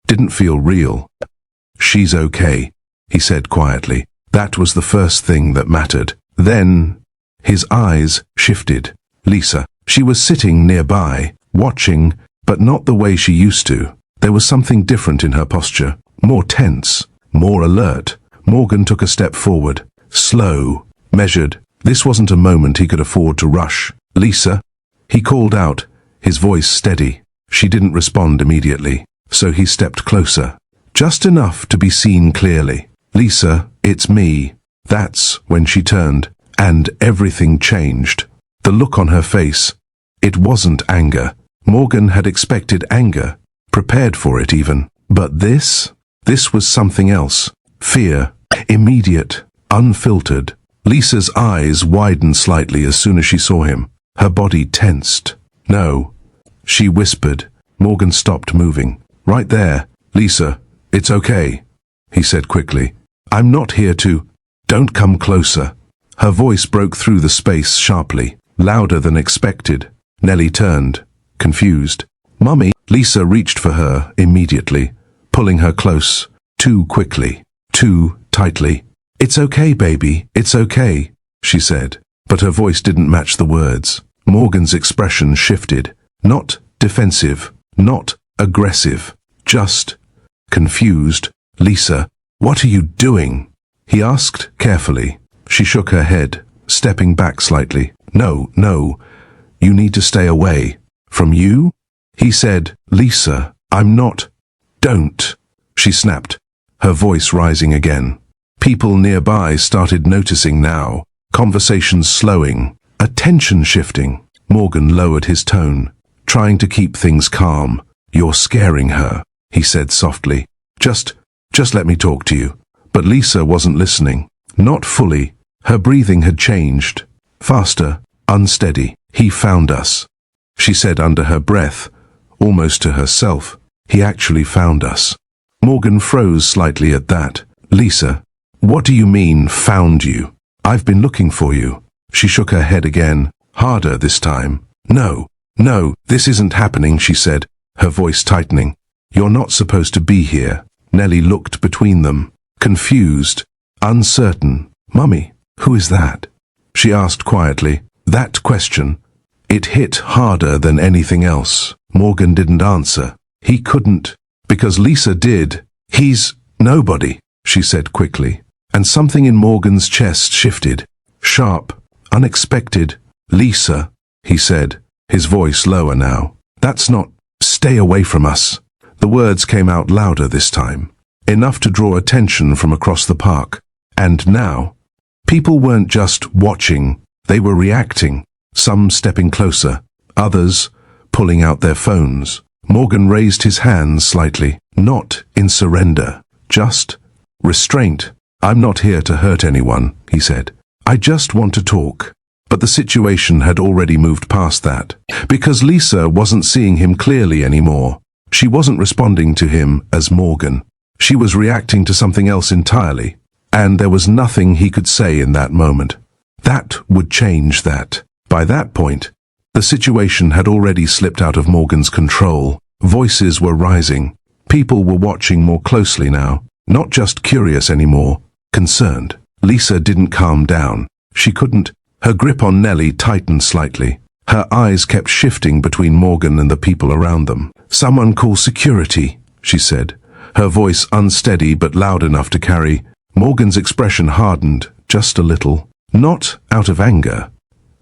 didn't feel real. "She's okay," he said quietly. That was the first thing that mattered. Then, his eyes shifted. Lisa. She was sitting nearby, watching, but not the way she used to. There was something different in her posture, more tense, more alert. Morgan took a step forward, slow, measured. This wasn't a moment he could afford to rush. "Lisa?" He called out, his voice steady. She didn't respond immediately, so he stepped closer, just enough to be seen clearly. "Lisa, it's me." That's when she turned, and everything changed. The look on her face, it wasn't anger. Morgan had expected anger, prepared for it even. But this was something else. Fear, immediate, unfiltered. Lisa's eyes widened slightly as soon as she saw him. Her body tensed. "No," she whispered. Morgan stopped moving. "Right there, Lisa, it's okay," he said quickly. "I'm not here to—" "Don't come closer." Her voice broke through the space sharply, louder than expected. Nellie turned, confused. "Mummy!" Lisa reached for her immediately, pulling her close, too quickly, too tightly. "It's okay, baby, it's okay," she said, but her voice didn't match the words. Morgan's expression shifted, not defensive, not aggressive, just confused. "Lisa, what are you doing?" he asked carefully. She shook her head, stepping back slightly. No, you need to stay away." "From you?" He said. "Lisa, I'm not—" "Don't," she snapped, her voice rising again. People nearby started noticing now, conversations slowing, attention shifting. Morgan lowered his tone, trying to keep things calm. "You're scaring her," he said softly. Just let me talk to you." But Lisa wasn't listening. Not fully. Her breathing had changed. Faster, unsteady. "He found us," she said under her breath, almost to herself. "He actually found us." Morgan froze slightly at that. "Lisa, what do you mean, found you? I've been looking for you." She shook her head again, harder this time. No, this isn't happening," she said, her voice tightening. "You're not supposed to be here." Nellie looked between them, confused, uncertain. "Mummy, who is that?" she asked quietly. That question, it hit harder than anything else. Morgan didn't answer. He couldn't, because Lisa did. "He's nobody," she said quickly. And something in Morgan's chest shifted. Sharp, unexpected. "Lisa," he said, his voice lower now. "That's not, stay away from us." The words came out louder this time, enough to draw attention from across the park. And now, people weren't just watching, they were reacting, some stepping closer, others pulling out their phones. Morgan raised his hands slightly, not in surrender, just restraint. "I'm not here to hurt anyone," he said. "I just want to talk." But the situation had already moved past that, because Lisa wasn't seeing him clearly anymore. She wasn't responding to him as Morgan. She was reacting to something else entirely, and there was nothing he could say in that moment that would change that. By that point, the situation had already slipped out of Morgan's control. Voices were rising. People were watching more closely now, not just curious anymore, concerned. Lisa didn't calm down. She couldn't. Her grip on Nellie tightened slightly. Her eyes kept shifting between Morgan and the people around them. "Someone call security," she said, her voice unsteady but loud enough to carry. Morgan's expression hardened just a little, not out of anger,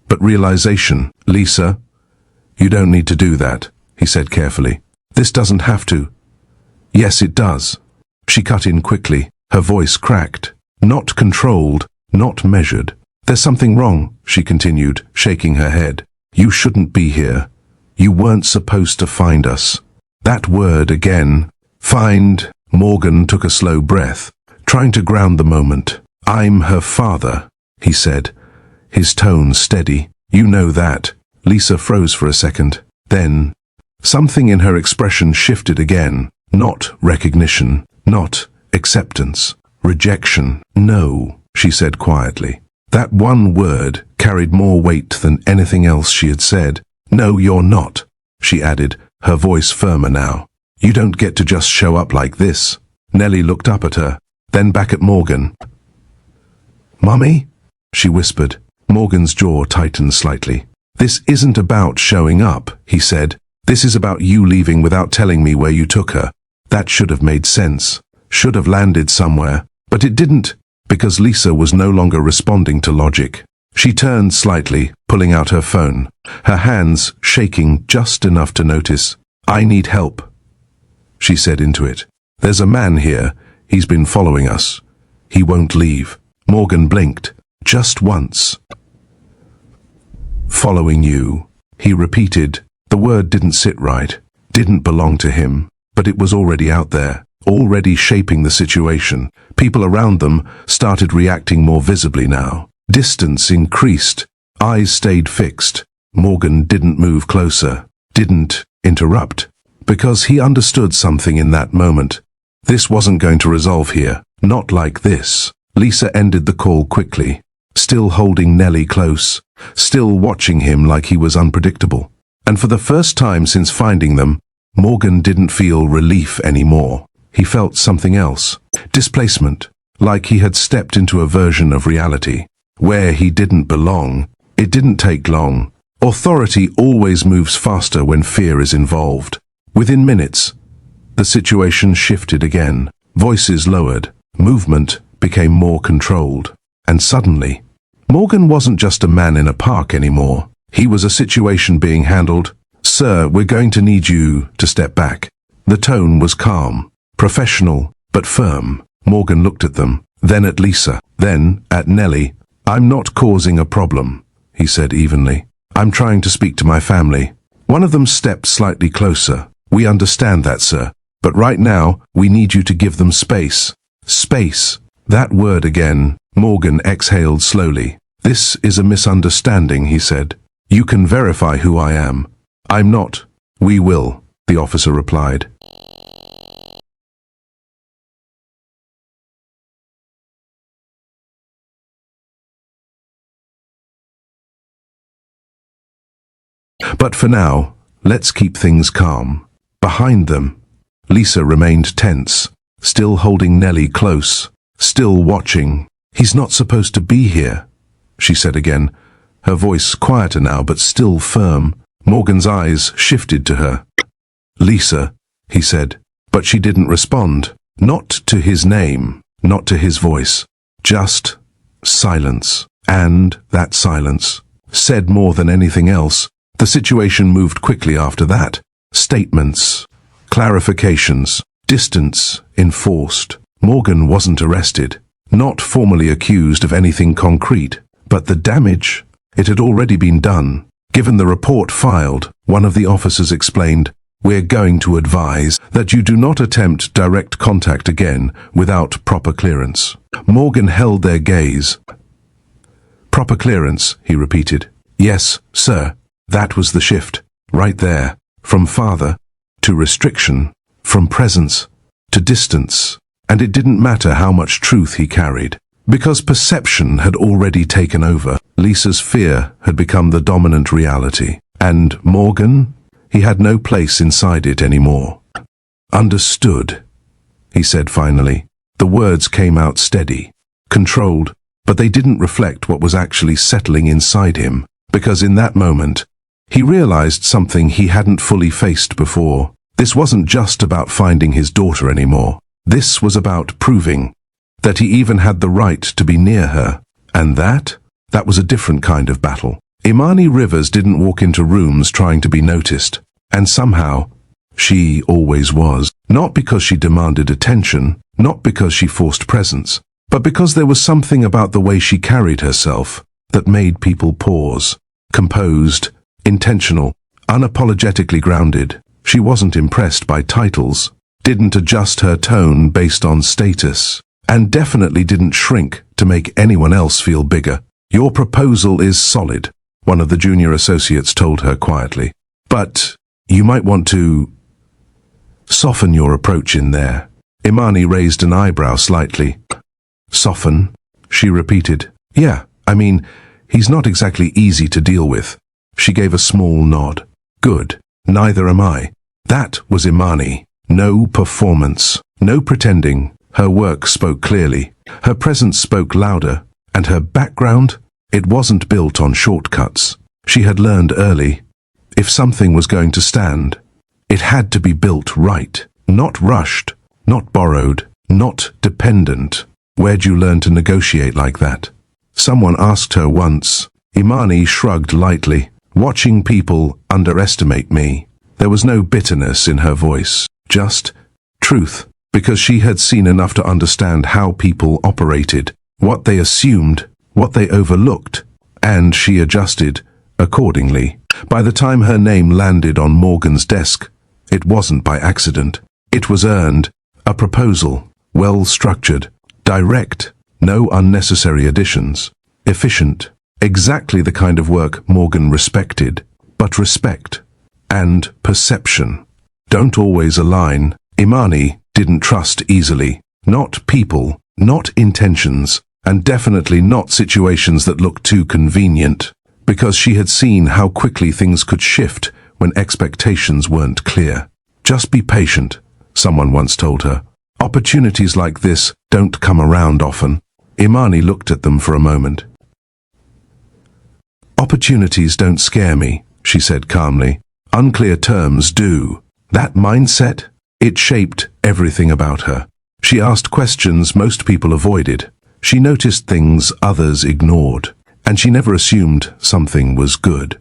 but realization. "Lisa, you don't need to do that," he said carefully. "This doesn't have to." "Yes, it does." She cut in quickly, her voice cracked, not controlled, not measured. "There's something wrong," she continued, shaking her head. "You shouldn't be here. You weren't supposed to find us." That word again, find. Morgan took a slow breath, trying to ground the moment. "I'm her father," he said, his tone steady. "You know that." Lisa froze for a second. Then, something in her expression shifted again. Not recognition, not acceptance, rejection. "No," she said quietly. That one word carried more weight than anything else she had said. "No, you're not," she added, her voice firmer now. "You don't get to just show up like this." Nellie looked up at her, then back at Morgan. "Mummy?" she whispered. Morgan's jaw tightened slightly. "This isn't about showing up," he said. "This is about you leaving without telling me where you took her. That should have made sense, should have landed somewhere, but it didn't, because Lisa was no longer responding to logic. She turned slightly, pulling out her phone, her hands shaking just enough to notice. "I need help," she said into it. "There's a man here. He's been following us. He won't leave." Morgan blinked, just once. "Following you," he repeated. The word didn't sit right, didn't belong to him, but it was already out there, already shaping the situation. People around them started reacting more visibly now. Distance increased, eyes stayed fixed. Morgan didn't move closer, didn't interrupt, because he understood something in that moment. This wasn't going to resolve here, not like this. Lisa ended the call quickly, still holding Nellie close, still watching him like he was unpredictable. And for the first time since finding them, Morgan didn't feel relief anymore. He felt something else. Displacement, like he had stepped into a version of reality, where he didn't belong. It didn't take long. Authority always moves faster when fear is involved. Within minutes, the situation shifted again. Voices lowered. Movement became more controlled. And suddenly, Morgan wasn't just a man in a park anymore. He was a situation being handled. "Sir, we're going to need you to step back." The tone was calm, professional, but firm. Morgan looked at them, then at Lisa, then at Nellie. "I'm not causing a problem," he said evenly. "I'm trying to speak to my family." One of them stepped slightly closer. "We understand that, sir. But right now, we need you to give them space." Space. That word again. Morgan exhaled slowly. "This is a misunderstanding," he said. "You can verify who I am." "I'm not." "We will," the officer replied. "But for now, let's keep things calm." Behind them, Lisa remained tense, still holding Nellie close, still watching. He's not supposed to be here, she said again, her voice quieter now but still firm. Morgan's eyes shifted to her. Lisa, he said, but she didn't respond. Not to his name, not to his voice. Just silence. And that silence said more than anything else. The situation moved quickly after that. Statements, clarifications, distance enforced. Morgan wasn't arrested, not formally accused of anything concrete, but the damage, it had already been done. Given the report filed, one of the officers explained, "We're going to advise that you do not attempt direct contact again without proper clearance." Morgan held their gaze. "Proper clearance," he repeated. "Yes, sir." That was the shift, right there. From father to restriction, from presence to distance. And it didn't matter how much truth he carried, because perception had already taken over. Lisa's fear had become the dominant reality. And Morgan? He had no place inside it anymore. "Understood," he said finally. The words came out steady, controlled, but they didn't reflect what was actually settling inside him, because in that moment, he realized something he hadn't fully faced before. This wasn't just about finding his daughter anymore. This was about proving that he even had the right to be near her. And that was a different kind of battle. Imani Rivers didn't walk into rooms trying to be noticed. And somehow, she always was. Not because she demanded attention, not because she forced presence, but because there was something about the way she carried herself that made people pause. Composed, intentional, unapologetically grounded. She wasn't impressed by titles, didn't adjust her tone based on status, and definitely didn't shrink to make anyone else feel bigger. "Your proposal is solid," one of the junior associates told her quietly. "But you might want to soften your approach in there." Imani raised an eyebrow slightly. "Soften?" she repeated. "Yeah, I mean, he's not exactly easy to deal with." She gave a small nod. "Good. Neither am I." That was Imani. No performance, no pretending. Her work spoke clearly. Her presence spoke louder. And her background? It wasn't built on shortcuts. She had learned early. If something was going to stand, it had to be built right. Not rushed, not borrowed, not dependent. Where'd you learn to negotiate like that? Someone asked her once. Imani shrugged lightly. "Watching people underestimate me." There was no bitterness in her voice, just truth, because she had seen enough to understand how people operated, what they assumed, what they overlooked, and she adjusted accordingly. By the time her name landed on Morgan's desk, it wasn't by accident. It was earned, a proposal, well-structured, direct, no unnecessary additions, efficient, exactly the kind of work Morgan respected. But respect and perception don't always align. Imani didn't trust easily. Not people, not intentions, and definitely not situations that looked too convenient, because she had seen how quickly things could shift when expectations weren't clear. "Just be patient," someone once told her. "Opportunities like this don't come around often." Imani looked at them for a moment. "Opportunities don't scare me," she said calmly. "Unclear terms do." That mindset, it shaped everything about her. She asked questions most people avoided. She noticed things others ignored. And she never assumed something was good,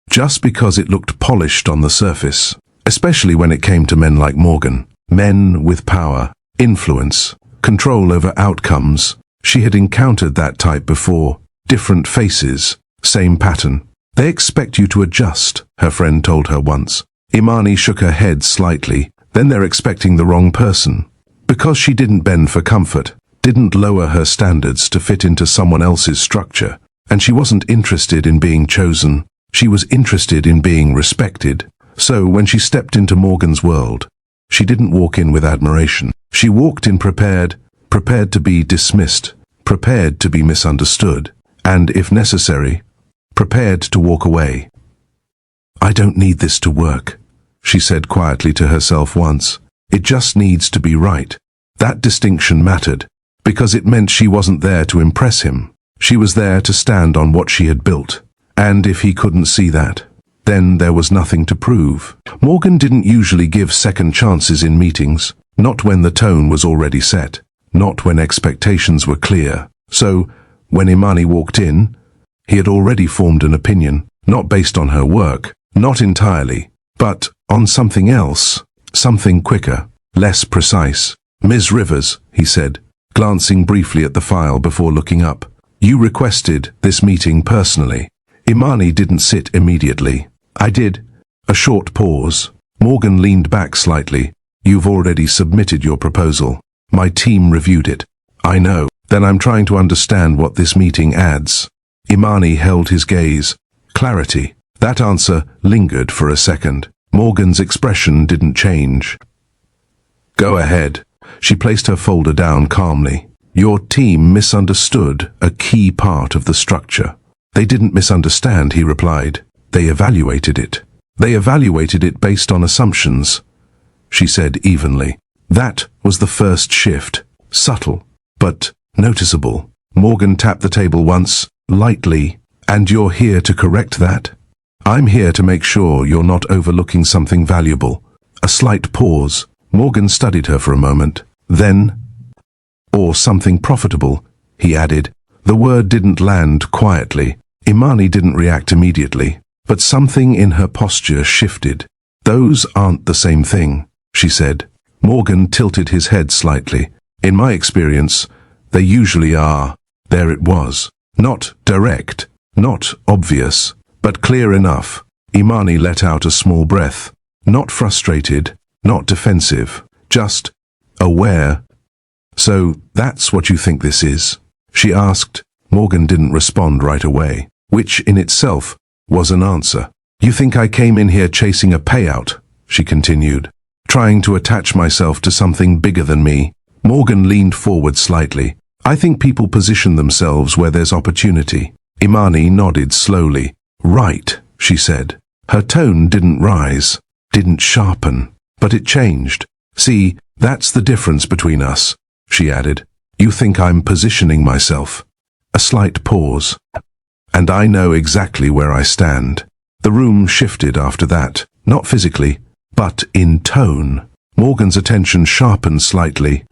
just because it looked polished on the surface, especially when it came to men like Morgan. Men with power, influence, control over outcomes. She had encountered that type before. Different faces, same pattern. "They expect you to adjust," her friend told her once. Imani shook her head slightly. "Then they're expecting the wrong person." Because she didn't bend for comfort, didn't lower her standards to fit into someone else's structure. And she wasn't interested in being chosen. She was interested in being respected. So when she stepped into Morgan's world, she didn't walk in with admiration. She walked in prepared to be dismissed, prepared to be misunderstood, and, if necessary, prepared to walk away. "I don't need this to work," she said quietly to herself once. "It just needs to be right." That distinction mattered, because it meant she wasn't there to impress him. She was there to stand on what she had built. And if he couldn't see that, then there was nothing to prove. Morgan didn't usually give second chances in meetings, not when the tone was already set, not when expectations were clear. So, when Imani walked in, he had already formed an opinion, not based on her work, not entirely, but on something else, something quicker, less precise. "Ms. Rivers," he said, glancing briefly at the file before looking up, "you requested this meeting personally." Imani didn't sit immediately. "I did." A short pause. Morgan leaned back slightly. "You've already submitted your proposal. My team reviewed it." "I know. Then I'm trying to understand what this meeting adds." Imani held his gaze. Clarity. That answer lingered for a second. Morgan's expression didn't change. "Go ahead." She placed her folder down calmly. "Your team misunderstood a key part of the structure." "They didn't misunderstand," he replied. "They evaluated it. They evaluated it based on assumptions," she said evenly. That was the first shift. Subtle, but noticeable. Morgan tapped the table once, lightly. "And you're here to correct that?" "I'm here to make sure you're not overlooking something valuable." A slight pause. Morgan studied her for a moment. Then, "Or something profitable," he added. The word didn't land quietly. Imani didn't react immediately, but something in her posture shifted. "Those aren't the same thing," she said. Morgan tilted his head slightly. "In my experience, they usually are." There it was. Not direct, not obvious, but clear enough. Imani let out a small breath. Not frustrated, not defensive, just aware. "So that's what you think this is?" she asked. Morgan didn't respond right away, which in itself was an answer. "You think I came in here chasing a payout?" she continued. "Trying to attach myself to something bigger than me?" Morgan leaned forward slightly. "I think people position themselves where there's opportunity." Imani nodded slowly. "Right," she said. Her tone didn't rise, didn't sharpen, but it changed. "See, that's the difference between us," she added. "You think I'm positioning myself." A slight pause. "And I know exactly where I stand." The room shifted after that, not physically, but in tone. Morgan's attention sharpened slightly.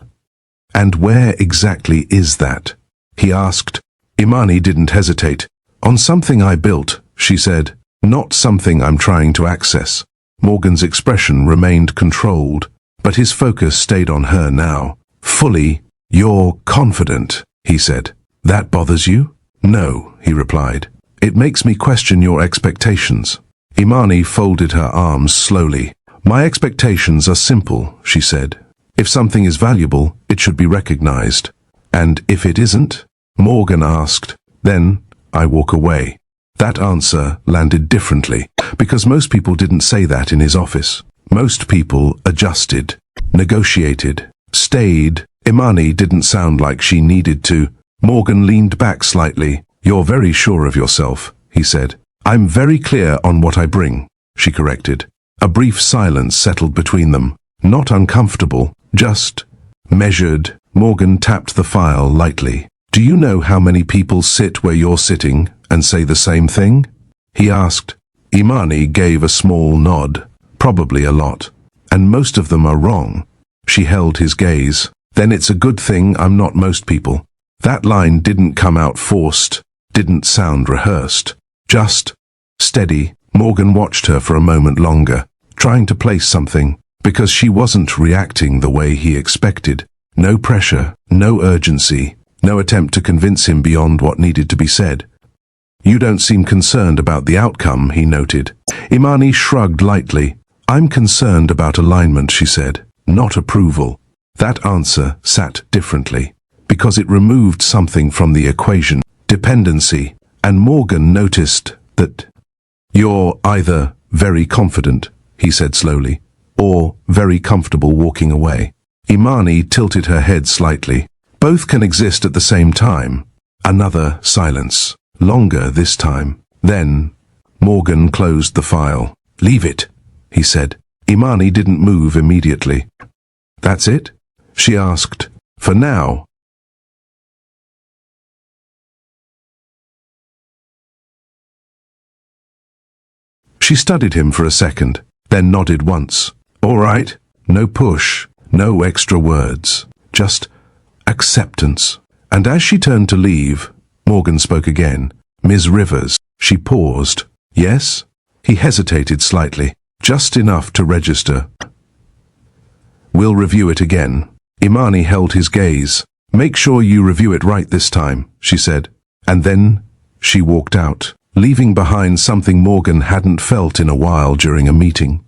"And where exactly is that?" he asked. Imani didn't hesitate. "On something I built," she said, "not something I'm trying to access." Morgan's expression remained controlled, but his focus stayed on her now. "Fully, you're confident," he said. "That bothers you?" "No," he replied. "It makes me question your expectations." Imani folded her arms slowly. "My expectations are simple," she said. "If something is valuable, it should be recognized. And if it isn't?" Morgan asked. "Then I walk away." That answer landed differently, because most people didn't say that in his office. Most people adjusted, negotiated, stayed. Imani didn't sound like she needed to. Morgan leaned back slightly. "You're very sure of yourself," he said. "I'm very clear on what I bring," she corrected. A brief silence settled between them. Not uncomfortable, just measured. Morgan tapped the file lightly. "Do you know how many people sit where you're sitting and say the same thing?" he asked. Imani gave a small nod. "Probably a lot. And most of them are wrong." She held his gaze. "Then it's a good thing I'm not most people." That line didn't come out forced, didn't sound rehearsed. Just steady. Morgan watched her for a moment longer, trying to place something, because she wasn't reacting the way he expected. No pressure, no urgency, no attempt to convince him beyond what needed to be said. "You don't seem concerned about the outcome," he noted. Imani shrugged lightly. "I'm concerned about alignment," she said, "not approval." That answer sat differently, because it removed something from the equation, dependency, and Morgan noticed that. "You're either very confident," he said slowly, "or very comfortable walking away." Imani tilted her head slightly. "Both can exist at the same time." Another silence, longer this time. Then Morgan closed the file. "Leave it," he said. Imani didn't move immediately. "That's it?" she asked. "For now." She studied him for a second, then nodded once. All right, no push, no extra words, just acceptance. And as she turned to leave, Morgan spoke again. Ms. Rivers. She paused. Yes? He hesitated slightly, just enough to register. We'll review it again. Imani held his gaze. Make sure you review it right this time, she said. And then she walked out, leaving behind something Morgan hadn't felt in a while during a meeting.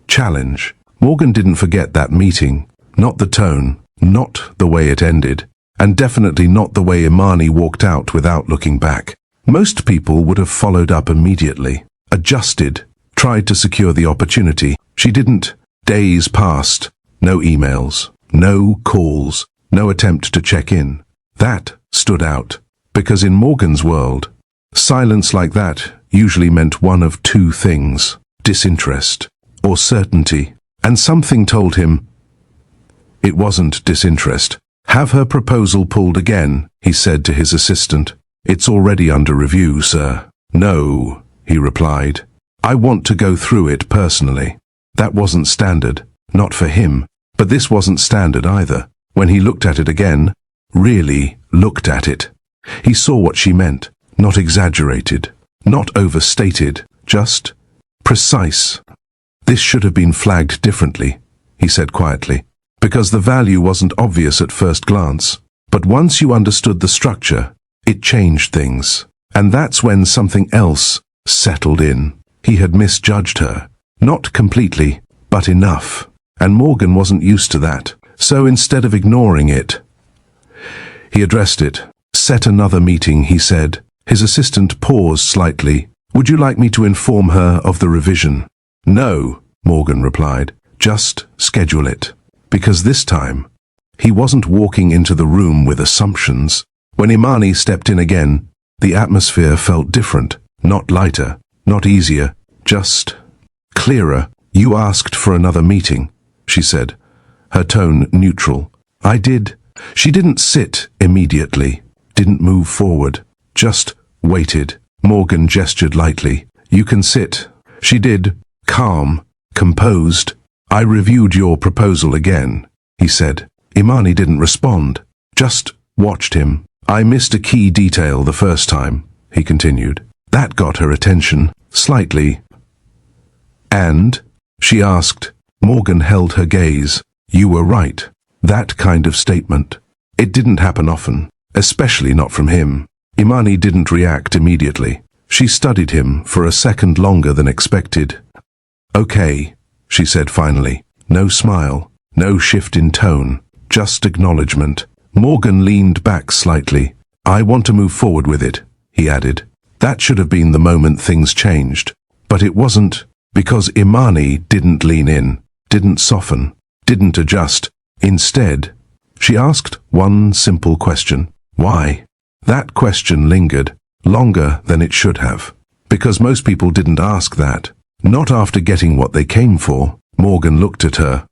Challenge. Morgan didn't forget that meeting. Not the tone, not the way it ended, and definitely not the way Imani walked out without looking back. Most people would have followed up immediately, adjusted, tried to secure the opportunity. She didn't. Days passed. No emails, no calls, no attempt to check in. That stood out, because in Morgan's world, silence like that usually meant one of two things: disinterest or certainty. And something told him it wasn't disinterest. Have her proposal pulled again, he said to his assistant. It's already under review, sir. No, he replied. I want to go through it personally. That wasn't standard, not for him, but this wasn't standard either. When he looked at it again, really looked at it, he saw what she meant. Not exaggerated, not overstated, just precise. This should have been flagged differently, he said quietly, because the value wasn't obvious at first glance. But once you understood the structure, it changed things. And that's when something else settled in. He had misjudged her. Not completely, but enough. And Morgan wasn't used to that. So instead of ignoring it, he addressed it. Set another meeting, he said. His assistant paused slightly. Would you like me to inform her of the revision? No, Morgan replied. Just schedule it. Because this time, he wasn't walking into the room with assumptions. When Imani stepped in again, the atmosphere felt different. Not lighter, not easier, just clearer. You asked for another meeting, she said, her tone neutral. I did. She didn't sit immediately, didn't move forward, just waited. Morgan gestured lightly. You can sit. She did, calm, composed. I reviewed your proposal again, he said. Imani didn't respond, just watched him. I missed a key detail the first time, he continued. That got her attention, slightly. And? She asked. Morgan held her gaze. You were right. That kind of statement. It didn't happen often, especially not from him. Imani didn't react immediately. She studied him for a second longer than expected. Okay, she said finally. No smile, no shift in tone, just acknowledgement. Morgan leaned back slightly. I want to move forward with it, he added. That should have been the moment things changed. But it wasn't, because Imani didn't lean in, didn't soften, didn't adjust. Instead, she asked one simple question. Why? That question lingered, longer than it should have. Because most people didn't ask that. Not after getting what they came for. Morgan looked at her.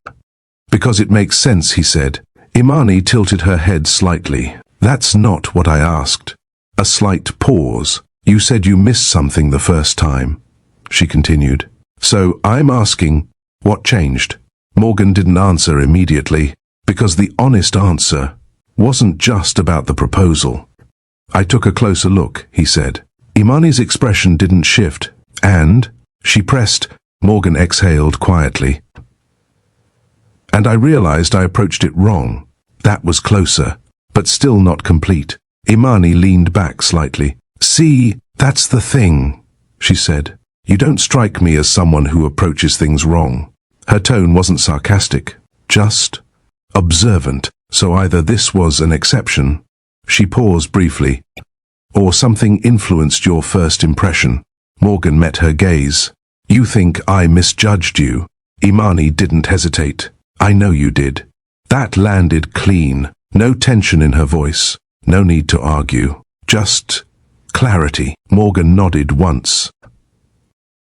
Because it makes sense, he said. Imani tilted her head slightly. That's not what I asked. A slight pause. You said you missed something the first time, she continued. So I'm asking, what changed? Morgan didn't answer immediately, because the honest answer wasn't just about the proposal. I took a closer look, he said. Imani's expression didn't shift, and she pressed. Morgan exhaled quietly. And I realized I approached it wrong. That was closer, but still not complete. Imani leaned back slightly. See, that's the thing, she said. You don't strike me as someone who approaches things wrong. Her tone wasn't sarcastic, just observant. So either this was an exception, she paused briefly, or something influenced your first impression. Morgan met her gaze. You think I misjudged you? Imani didn't hesitate. I know you did. That landed clean. No tension in her voice. No need to argue. Just clarity. Morgan nodded once.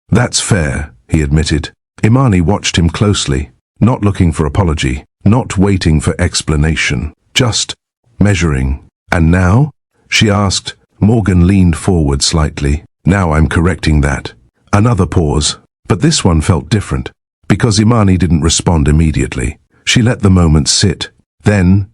That's fair, he admitted. Imani watched him closely, not looking for apology, not waiting for explanation, just measuring. And now? She asked. Morgan leaned forward slightly. Now I'm correcting that. Another pause. But this one felt different, because Imani didn't respond immediately. She let the moment sit. Then,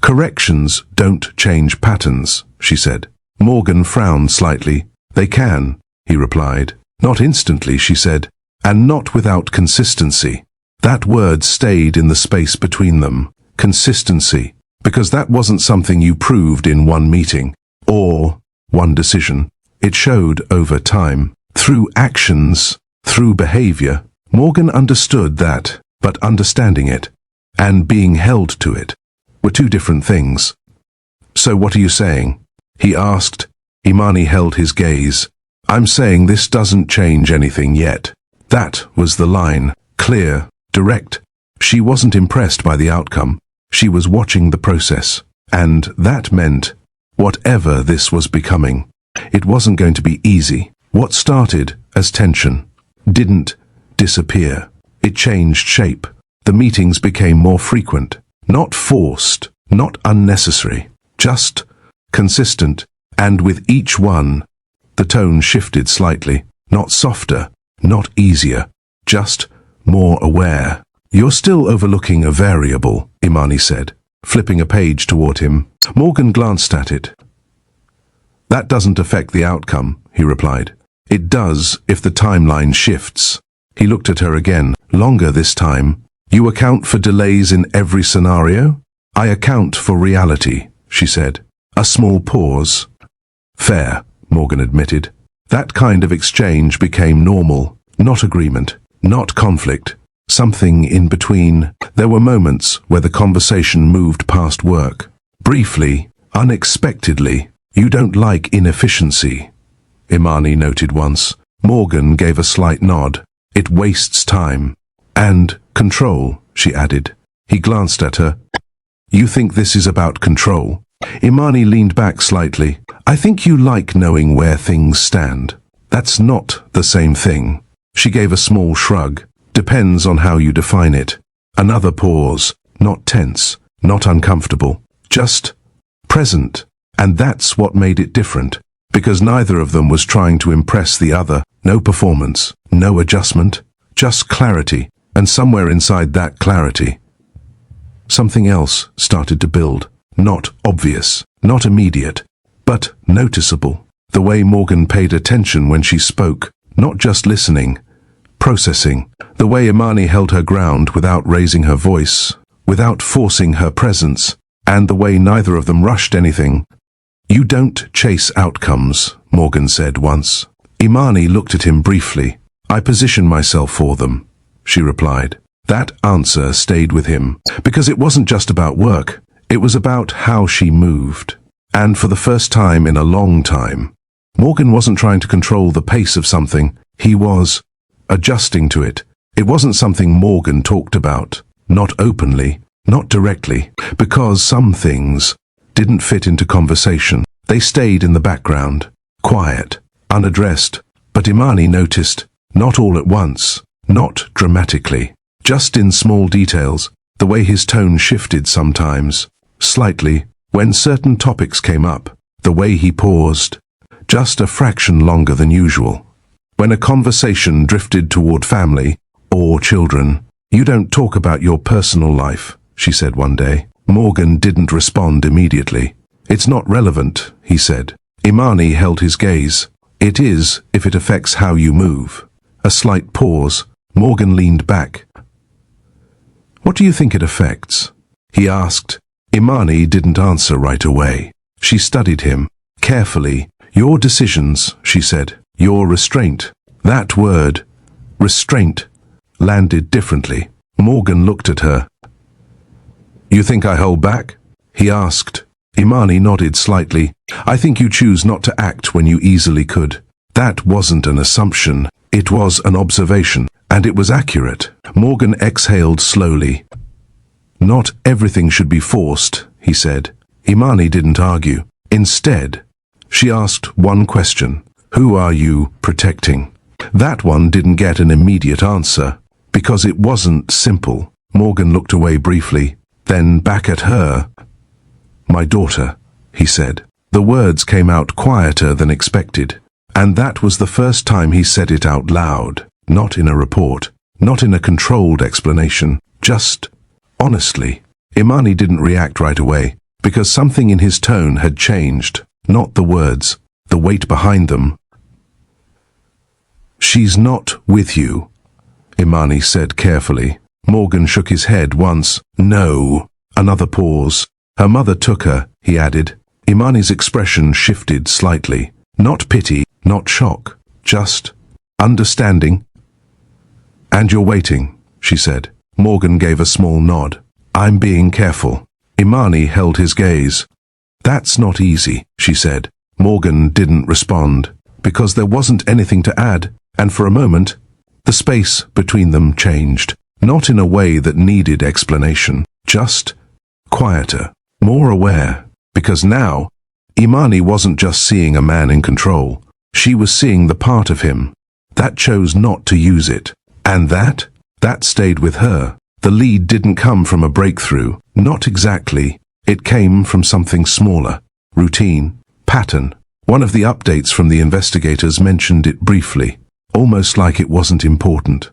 "Corrections don't change patterns," she said. Morgan frowned slightly. "They can," he replied. "Not instantly," she said, "and not without consistency." That word stayed in the space between them. Consistency. Because that wasn't something you proved in one meeting, or one decision. It showed over time. Through actions, through behavior. Morgan understood that, but understanding it, and being held to it, were two different things. "So what are you saying?" he asked. Imani held his gaze. "I'm saying this doesn't change anything yet." That was the line. Clear, direct. She wasn't impressed by the outcome. She was watching the process. And that meant, whatever this was becoming, it wasn't going to be easy. What started as tension didn't disappear. It changed shape. The meetings became more frequent. Not forced, not unnecessary, just consistent. And with each one, the tone shifted slightly. Not softer, not easier, just more aware. "You're still overlooking a variable," Imani said, flipping a page toward him. Morgan glanced at it. "That doesn't affect the outcome," he replied. "It does if the timeline shifts." He looked at her again, longer this time. "You account for delays in every scenario?" "I account for reality," she said. A small pause. "Fair," Morgan admitted. That kind of exchange became normal, not agreement, not conflict, something in between. There were moments where the conversation moved past work. Briefly, unexpectedly. "You don't like inefficiency," Imani noted once. Morgan gave a slight nod. "It wastes time." "And control," she added. He glanced at her. "You think this is about control?" Imani leaned back slightly. "I think you like knowing where things stand." "That's not the same thing." She gave a small shrug. "Depends on how you define it." Another pause. Not tense, not uncomfortable, just present. And that's what made it different, because neither of them was trying to impress the other. No performance, no adjustment, just clarity. And somewhere inside that clarity, something else started to build. Not obvious, not immediate, but noticeable. The way Morgan paid attention when she spoke, not just listening, processing. The way Imani held her ground without raising her voice, without forcing her presence, and the way neither of them rushed anything. "You don't chase outcomes," Morgan said once. Imani looked at him briefly. "I position myself for them," she replied. That answer stayed with him, because it wasn't just about work. It was about how she moved. And for the first time in a long time, Morgan wasn't trying to control the pace of something. He was adjusting to it. It wasn't something Morgan talked about, not openly, not directly, because some things didn't fit into conversation. They stayed in the background, quiet, unaddressed. But Imani noticed, not all at once, not dramatically, just in small details, the way his tone shifted sometimes, slightly, when certain topics came up, the way he paused, just a fraction longer than usual. When a conversation drifted toward family or children. "You don't talk about your personal life," she said one day. Morgan didn't respond immediately. "It's not relevant," he said. Imani held his gaze. "It is if it affects how you move." A slight pause. Morgan leaned back. "What do you think it affects?" he asked. Imani didn't answer right away. She studied him carefully. "Your decisions," she said. "Your restraint." That word, restraint, landed differently. Morgan looked at her. "You think I hold back?" he asked. Imani nodded slightly. "I think you choose not to act when you easily could." That wasn't an assumption. It was an observation, and it was accurate. Morgan exhaled slowly. "Not everything should be forced," he said. Imani didn't argue. Instead, she asked one question. "Who are you protecting?" That one didn't get an immediate answer, because it wasn't simple. Morgan looked away briefly, then back at her. "My daughter," he said. The words came out quieter than expected, and that was the first time he said it out loud. not in a report, not in a controlled explanation, just honestly. Imani didn't react right away, because something in his tone had changed, not the words, the weight behind them. "She's not with you," Imani said carefully. Morgan shook his head once. "No." Another pause. "Her mother took her," he added. Imani's expression shifted slightly. Not pity, not shock, just understanding. "And you're waiting," she said. Morgan gave a small nod. "I'm being careful." Imani held his gaze. "That's not easy," she said. Morgan didn't respond, because there wasn't anything to add, and for a moment, the space between them changed. Not in a way that needed explanation, just quieter, more aware, because now, Imani wasn't just seeing a man in control. She was seeing the part of him that chose not to use it. And that stayed with her. The lead didn't come from a breakthrough, not exactly. It came from something smaller, routine, pattern. One of the updates from the investigators mentioned it briefly, almost like it wasn't important.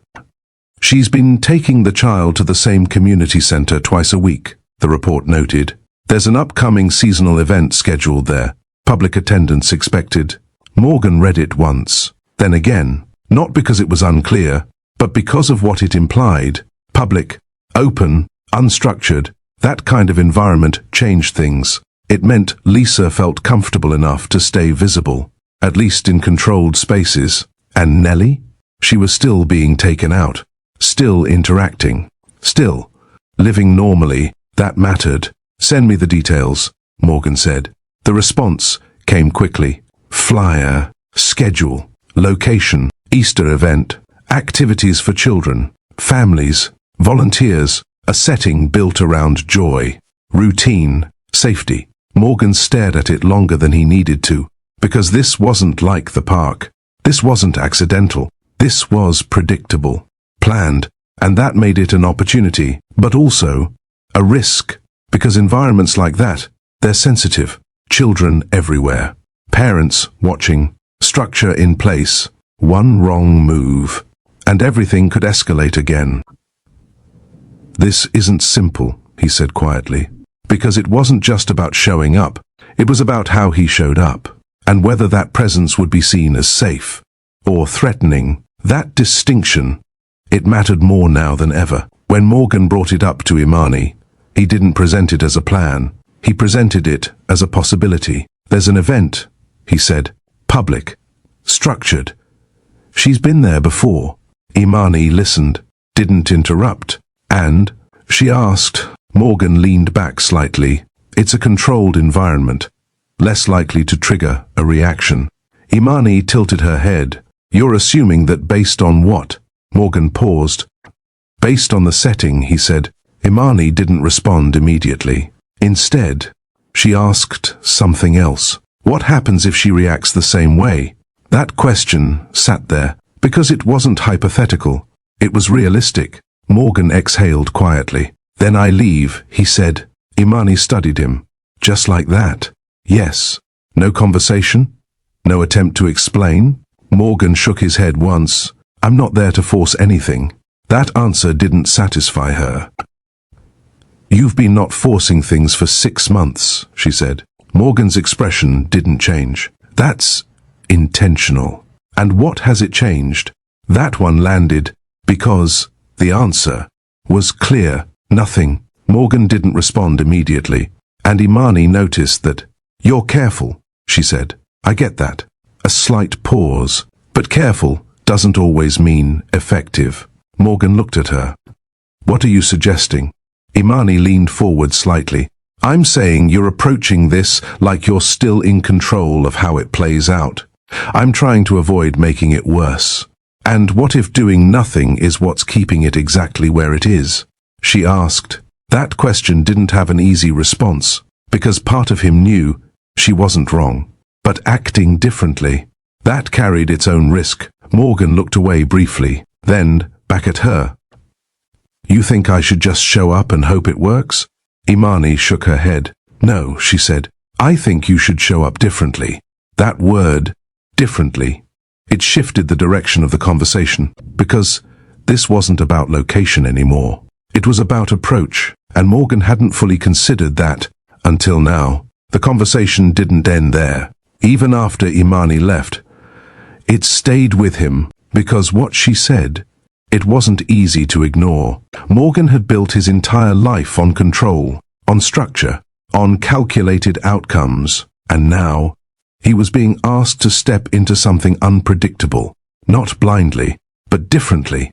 "She's been taking the child to the same community center twice a week," the report noted. "There's an upcoming seasonal event scheduled there. Public attendance expected." Morgan read it once, then again, not because it was unclear, but because of what it implied. Public, open, unstructured, that kind of environment changed things. It meant Lisa felt comfortable enough to stay visible, at least in controlled spaces. And Nellie? She was still being taken out, still interacting, still living normally. That mattered. "Send me the details," Morgan said. The response came quickly. Flyer, schedule, location, Easter event, activities for children, families, volunteers, a setting built around joy, routine, safety. Morgan stared at it longer than he needed to, because this wasn't like the park. This wasn't accidental. This was predictable, planned, and that made it an opportunity, but also a risk, because environments like that, they're sensitive. Children everywhere, parents watching, structure in place, one wrong move, and everything could escalate again. "This isn't simple," he said quietly, because it wasn't just about showing up, it was about how he showed up, and whether that presence would be seen as safe or threatening. That distinction, it mattered more now than ever. When Morgan brought it up to Imani, he didn't present it as a plan. He presented it as a possibility. "There's an event," he said, "public, structured. She's been there before." Imani listened, didn't interrupt, and she asked. Morgan leaned back slightly. "It's a controlled environment, less likely to trigger a reaction." Imani tilted her head. "You're assuming that based on what?" Morgan paused. "Based on the setting," he said. Imani didn't respond immediately. Instead, she asked something else. What happens if she reacts the same way? That question sat there, because it wasn't hypothetical. It was realistic. Morgan exhaled quietly. "Then I leave," he said. Imani studied him. "Just like that?" "Yes." "No conversation? No attempt to explain?" Morgan shook his head once. "I'm not there to force anything." That answer didn't satisfy her. "You've been not forcing things for 6 months," she said. Morgan's expression didn't change. "That's intentional. And what has it changed?" That one landed, because the answer was clear. Nothing. Morgan didn't respond immediately, and Imani noticed that. "You're careful," she said. "I get that." A slight pause. But careful doesn't always mean effective. Morgan looked at her. "What are you suggesting?" Imani leaned forward slightly. "I'm saying you're approaching this like you're still in control of how it plays out. I'm trying to avoid making it worse. And what if doing nothing is what's keeping it exactly where it is?" She asked. That question didn't have an easy response, because part of him knew she wasn't wrong. But acting differently, that carried its own risk. Morgan looked away briefly, then back at her. "You think I should just show up and hope it works?" Imani shook her head. "No," she said. "I think you should show up differently." That word, differently, It shifted the direction of the conversation, because this wasn't about location anymore. It was about approach, and Morgan hadn't fully considered that until now. The conversation didn't end there. Even after Imani left, it stayed with him, because what she said, it wasn't easy to ignore. Morgan had built his entire life on control, on structure, on calculated outcomes, and now he was being asked to step into something unpredictable, not blindly, but differently.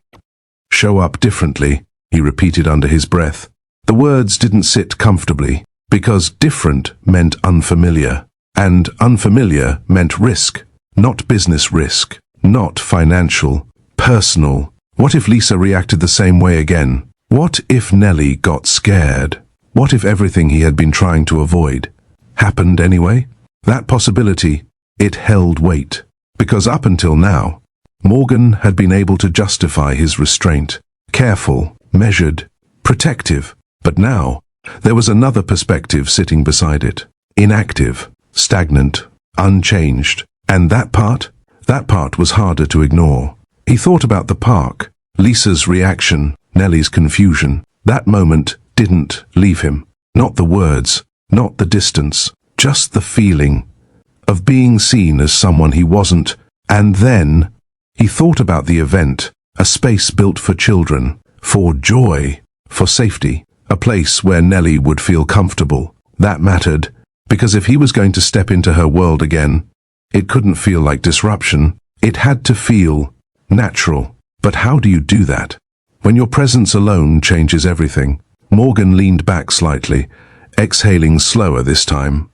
Show up differently, he repeated under his breath. The words didn't sit comfortably, because different meant unfamiliar, and unfamiliar meant risk, not business risk, not financial, personal. What if Lisa reacted the same way again? What if Nellie got scared? What if everything he had been trying to avoid happened anyway? That possibility, it held weight, because up until now, Morgan had been able to justify his restraint, careful, measured, protective, but now there was another perspective sitting beside it, inactive, stagnant, unchanged, and that part was harder to ignore. He thought about the park, Lisa's reaction, Nellie's confusion. That moment didn't leave him. Not the words, not the distance, just the feeling of being seen as someone he wasn't. And then he thought about the event, a space built for children, for joy, for safety, a place where Nellie would feel comfortable. That mattered, because if he was going to step into her world again, it couldn't feel like disruption. It had to feel natural. But how do you do that? When your presence alone changes everything. Morgan leaned back slightly, exhaling slower this time.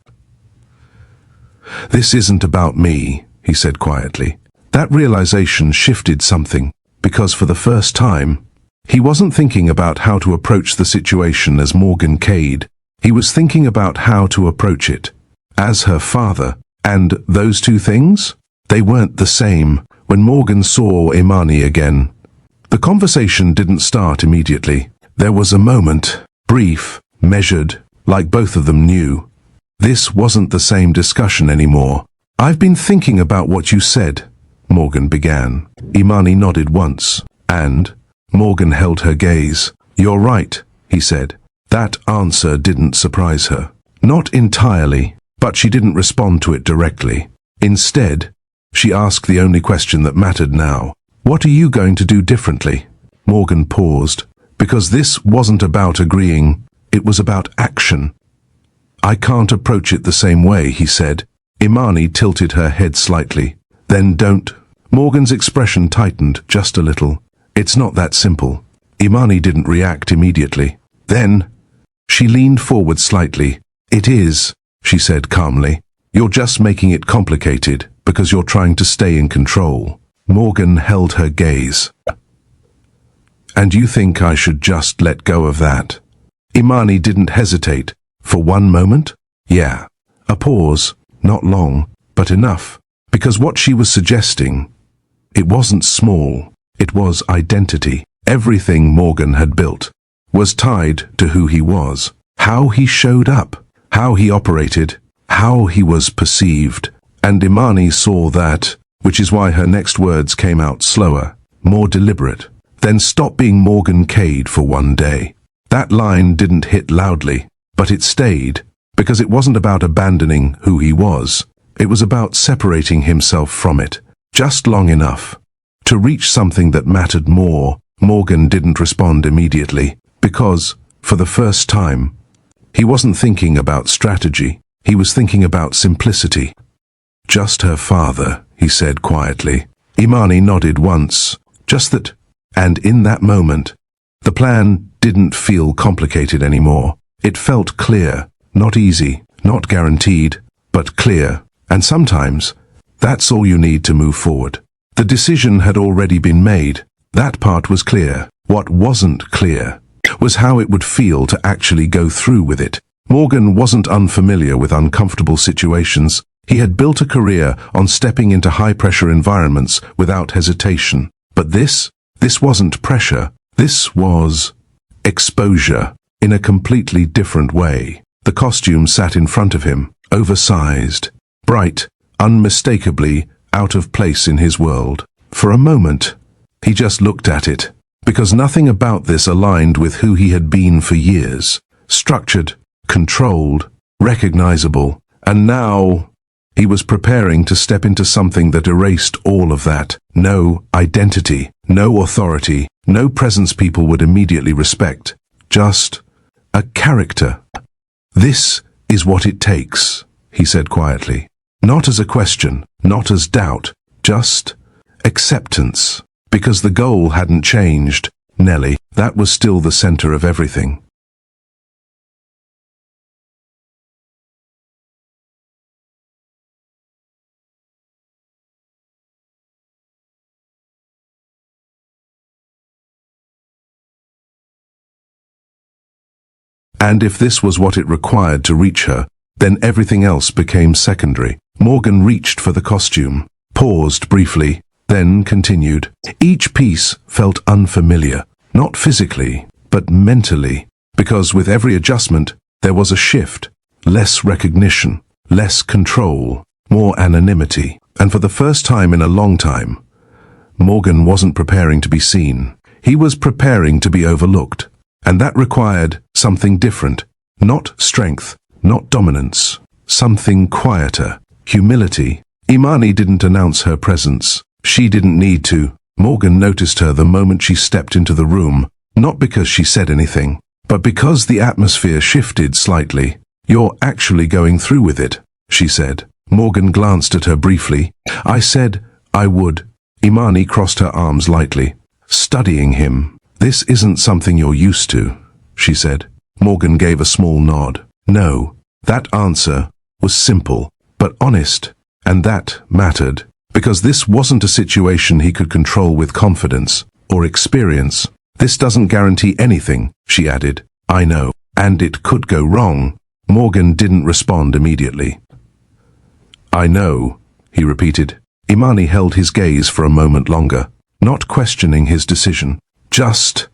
"This isn't about me," he said quietly. That realization shifted something, because for the first time, he wasn't thinking about how to approach the situation as Morgan Cade. He was thinking about how to approach it as her father. And those two things? They weren't the same. When Morgan saw Imani again, the conversation didn't start immediately. There was a moment, brief, measured, like both of them knew. This wasn't the same discussion anymore. "I've been thinking about what you said," Morgan began. Imani nodded once, and Morgan held her gaze. "You're right," he said. That answer didn't surprise her. Not entirely, but she didn't respond to it directly. Instead, she asked the only question that mattered now. "What are you going to do differently?" Morgan paused, because this wasn't about agreeing, it was about action. "I can't approach it the same way," he said. Imani tilted her head slightly. "Then don't." Morgan's expression tightened just a little. "It's not that simple." Imani didn't react immediately. Then, she leaned forward slightly. "It is," she said calmly. "You're just making it complicated, because you're trying to stay in control." Morgan held her gaze. "And you think I should just let go of that?" Imani didn't hesitate. For one moment? Yeah. A pause, not long, but enough. Because what she was suggesting, it wasn't small, it was identity. Everything Morgan had built was tied to who he was, how he showed up, how he operated, how he was perceived. And Imani saw that, which is why her next words came out slower, more deliberate. "Then stop being Morgan Cade for one day." That line didn't hit loudly, but it stayed, because it wasn't about abandoning who he was. It was about separating himself from it, just long enough to reach something that mattered more. Morgan didn't respond immediately, because, for the first time, he wasn't thinking about strategy. He was thinking about simplicity. "Just her father," he said quietly. Imani nodded once, just that, and in that moment, the plan didn't feel complicated anymore. It felt clear, not easy, not guaranteed, but clear. And sometimes, that's all you need to move forward. The decision had already been made. That part was clear. What wasn't clear was how it would feel to actually go through with it. Morgan wasn't unfamiliar with uncomfortable situations. He had built a career on stepping into high-pressure environments without hesitation. But this wasn't pressure. This was exposure in a completely different way. The costume sat in front of him, oversized, bright, unmistakably out of place in his world. For a moment, he just looked at it, because nothing about this aligned with who he had been for years. Structured, controlled, recognizable, and now he was preparing to step into something that erased all of that. No identity, no authority, no presence people would immediately respect. Just a character. "This is what it takes," he said quietly. Not as a question, not as doubt, just acceptance. Because the goal hadn't changed, Nellie, that was still the center of everything. And if this was what it required to reach her, then everything else became secondary. Morgan reached for the costume, paused briefly, then continued. Each piece felt unfamiliar, not physically, but mentally, because with every adjustment, there was a shift, less recognition, less control, more anonymity. And for the first time in a long time, Morgan wasn't preparing to be seen. He was preparing to be overlooked. And that required something different. Not strength, not dominance. Something quieter. Humility. Imani didn't announce her presence. She didn't need to. Morgan noticed her the moment she stepped into the room, not because she said anything, but because the atmosphere shifted slightly. "You're actually going through with it," she said. Morgan glanced at her briefly. "I said I would." Imani crossed her arms lightly. "Studying him. This isn't something you're used to," she said. Morgan gave a small nod. No, that answer was simple, but honest, and that mattered, because this wasn't a situation he could control with confidence or experience. "This doesn't guarantee anything," she added. "I know, and it could go wrong." Morgan didn't respond immediately. "I know," he repeated. Imani held his gaze for a moment longer, not questioning his decision. Just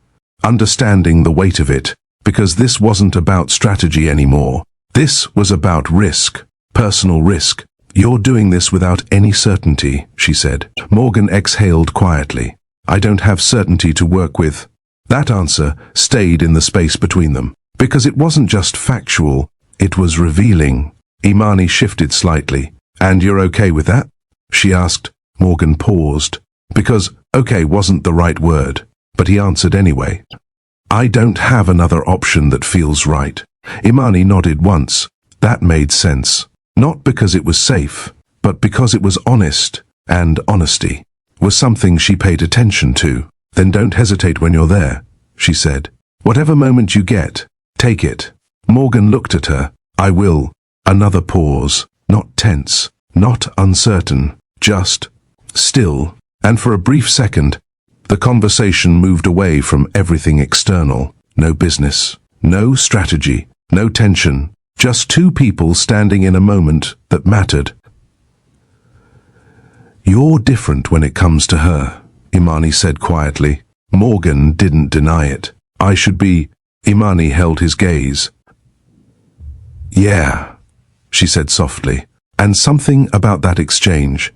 understanding the weight of it, because this wasn't about strategy anymore. This was about risk, personal risk. "You're doing this without any certainty," she said. Morgan exhaled quietly. "I don't have certainty to work with." That answer stayed in the space between them, because it wasn't just factual, it was revealing. Imani shifted slightly. "And you're okay with that?" she asked. Morgan paused, because okay wasn't the right word. But he answered anyway. "I don't have another option that feels right." Imani nodded once. That made sense. Not because it was safe, but because it was honest, and honesty was something she paid attention to. "Then don't hesitate when you're there," she said. "Whatever moment you get, take it." Morgan looked at her. "I will." Another pause, not tense, not uncertain, just still. And for a brief second, the conversation moved away from everything external. No business, no strategy, no tension. Just two people standing in a moment that mattered. "You're different when it comes to her," Imani said quietly. Morgan didn't deny it. "I should be..." Imani held his gaze. "Yeah," she said softly. And something about that exchange,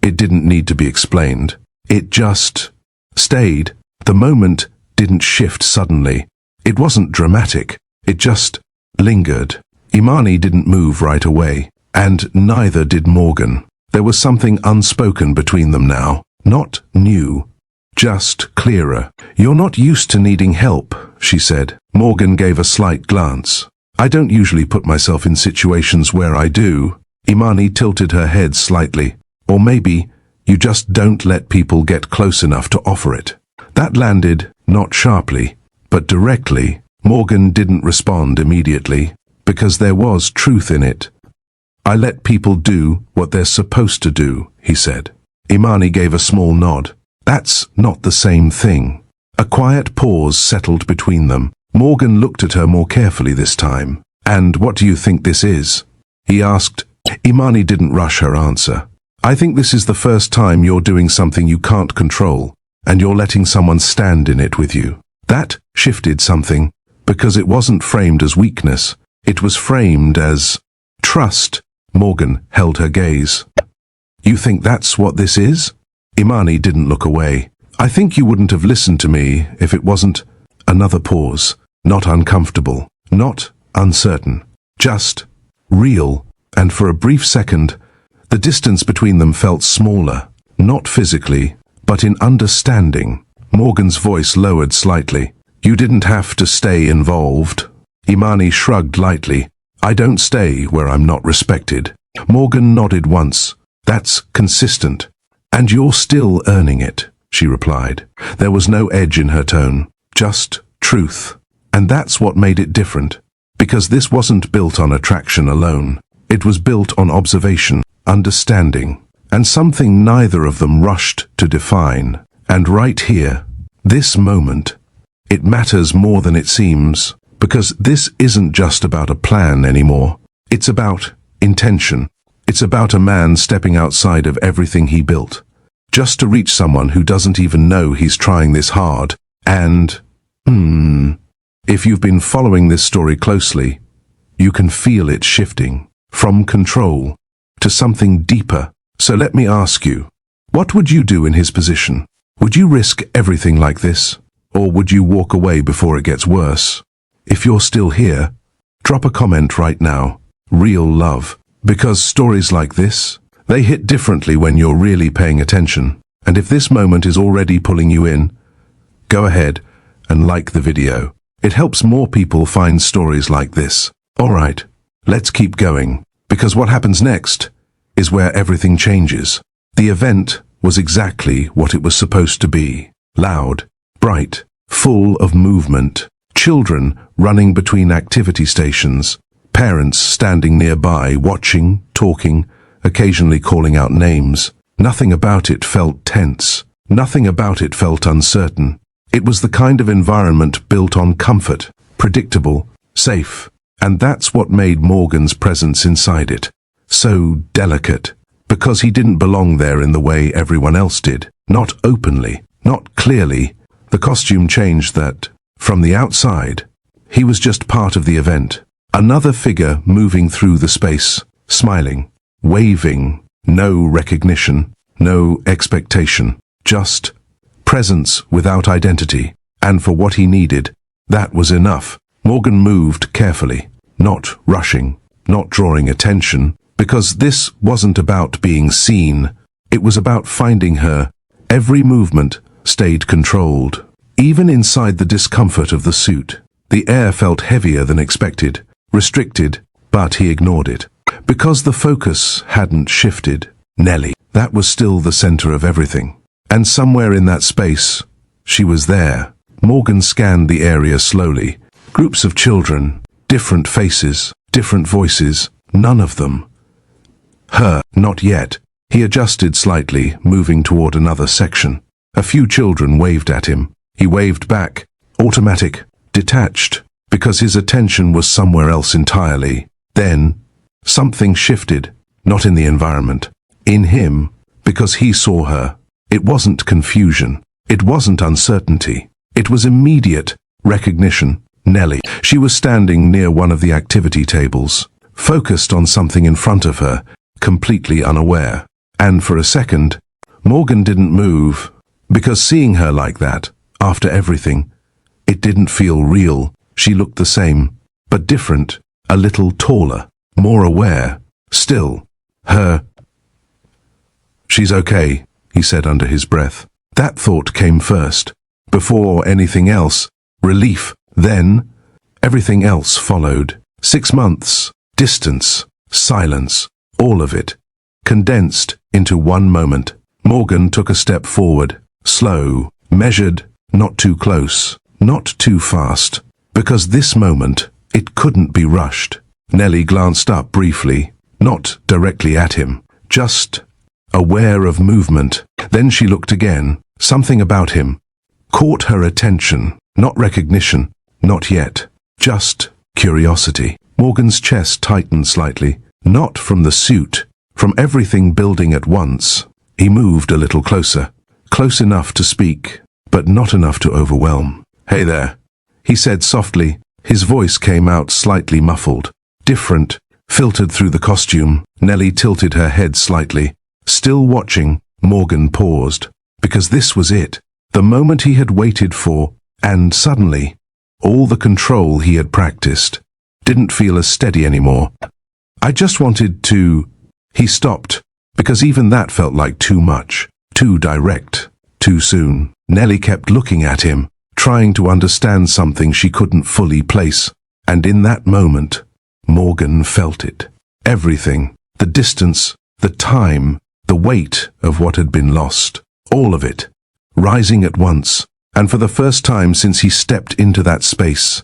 it didn't need to be explained. It just stayed. The moment didn't shift suddenly. It wasn't dramatic. It just lingered. Imani didn't move right away, and neither did Morgan. There was something unspoken between them now. Not new, just clearer. "You're not used to needing help," she said. Morgan gave a slight glance. "I don't usually put myself in situations where I do." Imani tilted her head slightly. "Or maybe you just don't let people get close enough to offer it." That landed, not sharply, but directly. Morgan didn't respond immediately, because there was truth in it. "I let people do what they're supposed to do," he said. Imani gave a small nod. "That's not the same thing." A quiet pause settled between them. Morgan looked at her more carefully this time. "And what do you think this is?" he asked. Imani didn't rush her answer. "I think this is the first time you're doing something you can't control, and you're letting someone stand in it with you." That shifted something, because it wasn't framed as weakness. It was framed as trust. Morgan held her gaze. You think that's what this is? Imani didn't look away. I think you wouldn't have listened to me if it wasn't. Another pause. Not uncomfortable. Not uncertain. Just real. And for a brief second, the distance between them felt smaller. Not physically, but in understanding. Morgan's voice lowered slightly. You didn't have to stay involved. Imani shrugged lightly. I don't stay where I'm not respected. Morgan nodded once. That's consistent. And you're still earning it, she replied. There was no edge in her tone, just truth. And that's what made it different. Because this wasn't built on attraction alone. It was built on observation, understanding, and something neither of them rushed to define. And right here, this moment, it matters more than it seems, because this isn't just about a plan anymore. It's about intention. It's about a man stepping outside of everything he built, just to reach someone who doesn't even know he's trying this hard. And, if you've been following this story closely, you can feel it shifting from control to something deeper. So let me ask you, what would you do in his position? Would you risk everything like this? Or would you walk away before it gets worse? If you're still here, drop a comment right now. Real love. Because stories like this, they hit differently when you're really paying attention. And if this moment is already pulling you in, go ahead and like the video. It helps more people find stories like this. Alright, let's keep going. Because what happens next is where everything changes. The event was exactly what it was supposed to be. Loud, bright, full of movement. Children running between activity stations. Parents standing nearby, watching, talking, occasionally calling out names. Nothing about it felt tense. Nothing about it felt uncertain. It was the kind of environment built on comfort, predictable, safe. And that's what made Morgan's presence inside it so delicate. Because he didn't belong there in the way everyone else did. Not openly, not clearly. The costume changed that. From the outside, he was just part of the event. Another figure moving through the space, smiling, waving, no recognition, no expectation, just presence without identity. And for what he needed, that was enough. Morgan moved carefully, not rushing, not drawing attention, because this wasn't about being seen. It was about finding her. Every movement stayed controlled. Even inside the discomfort of the suit, the air felt heavier than expected. Restricted, but he ignored it. Because the focus hadn't shifted. Nellie, that was still the center of everything. And somewhere in that space, she was there. Morgan scanned the area slowly. Groups of children, different faces, different voices, none of them. Her, not yet. He adjusted slightly, moving toward another section. A few children waved at him. He waved back, automatic, detached. Because his attention was somewhere else entirely. Then, something shifted, not in the environment, in him, because he saw her. It wasn't confusion. It wasn't uncertainty. It was immediate recognition. Nellie. She was standing near one of the activity tables, focused on something in front of her, completely unaware. And for a second, Morgan didn't move, because seeing her like that, after everything, it didn't feel real. She looked the same, but different, a little taller, more aware. Still, her. She's okay, he said under his breath. That thought came first. Before anything else, relief. Then, everything else followed. 6 months, distance, silence, all of it, condensed into one moment. Morgan took a step forward, slow, measured, not too close, not too fast. Because this moment, it couldn't be rushed. Nellie glanced up briefly, not directly at him, just aware of movement. Then she looked again. Something about him caught her attention. Not recognition, not yet, just curiosity. Morgan's chest tightened slightly, not from the suit, from everything building at once. He moved a little closer, close enough to speak, but not enough to overwhelm. Hey there. He said softly. His voice came out slightly muffled, different, filtered through the costume. Nellie tilted her head slightly. Still watching, Morgan paused, because this was it, the moment he had waited for, and suddenly, all the control he had practiced didn't feel as steady anymore. I just wanted to... He stopped, because even that felt like too much, too direct, too soon. Nellie kept looking at him, trying to understand something she couldn't fully place, and in that moment, Morgan felt it. Everything, the distance, the time, the weight of what had been lost, all of it, rising at once, and for the first time since he stepped into that space,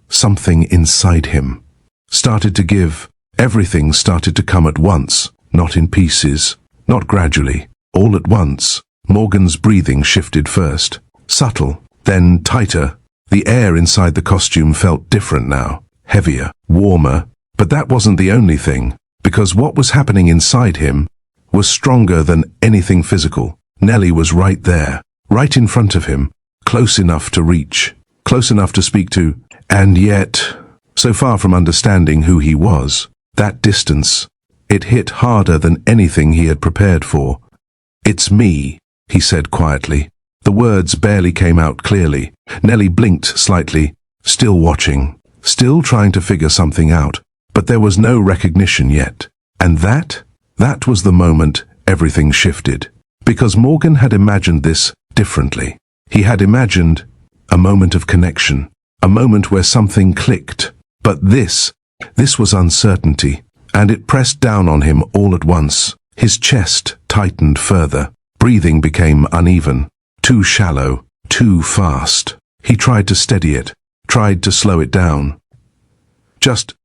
something inside him started to give. Everything started to come at once, not in pieces, not gradually, all at once. Morgan's breathing shifted first, subtle, then tighter. The air inside the costume felt different now, heavier, warmer, but that wasn't the only thing, because what was happening inside him was stronger than anything physical. Nellie was right there, right in front of him, close enough to reach, close enough to speak to, and yet, so far from understanding who he was, that distance, it hit harder than anything he had prepared for. "It's me," he said quietly. The words barely came out clearly. Nellie blinked slightly, still watching, still trying to figure something out, but there was no recognition yet. And that was the moment everything shifted. Because Morgan had imagined this differently. He had imagined a moment of connection, a moment where something clicked. But this was uncertainty, and it pressed down on him all at once. His chest tightened further. Breathing became uneven, too shallow, too fast. He tried to steady it, tried to slow it down. Just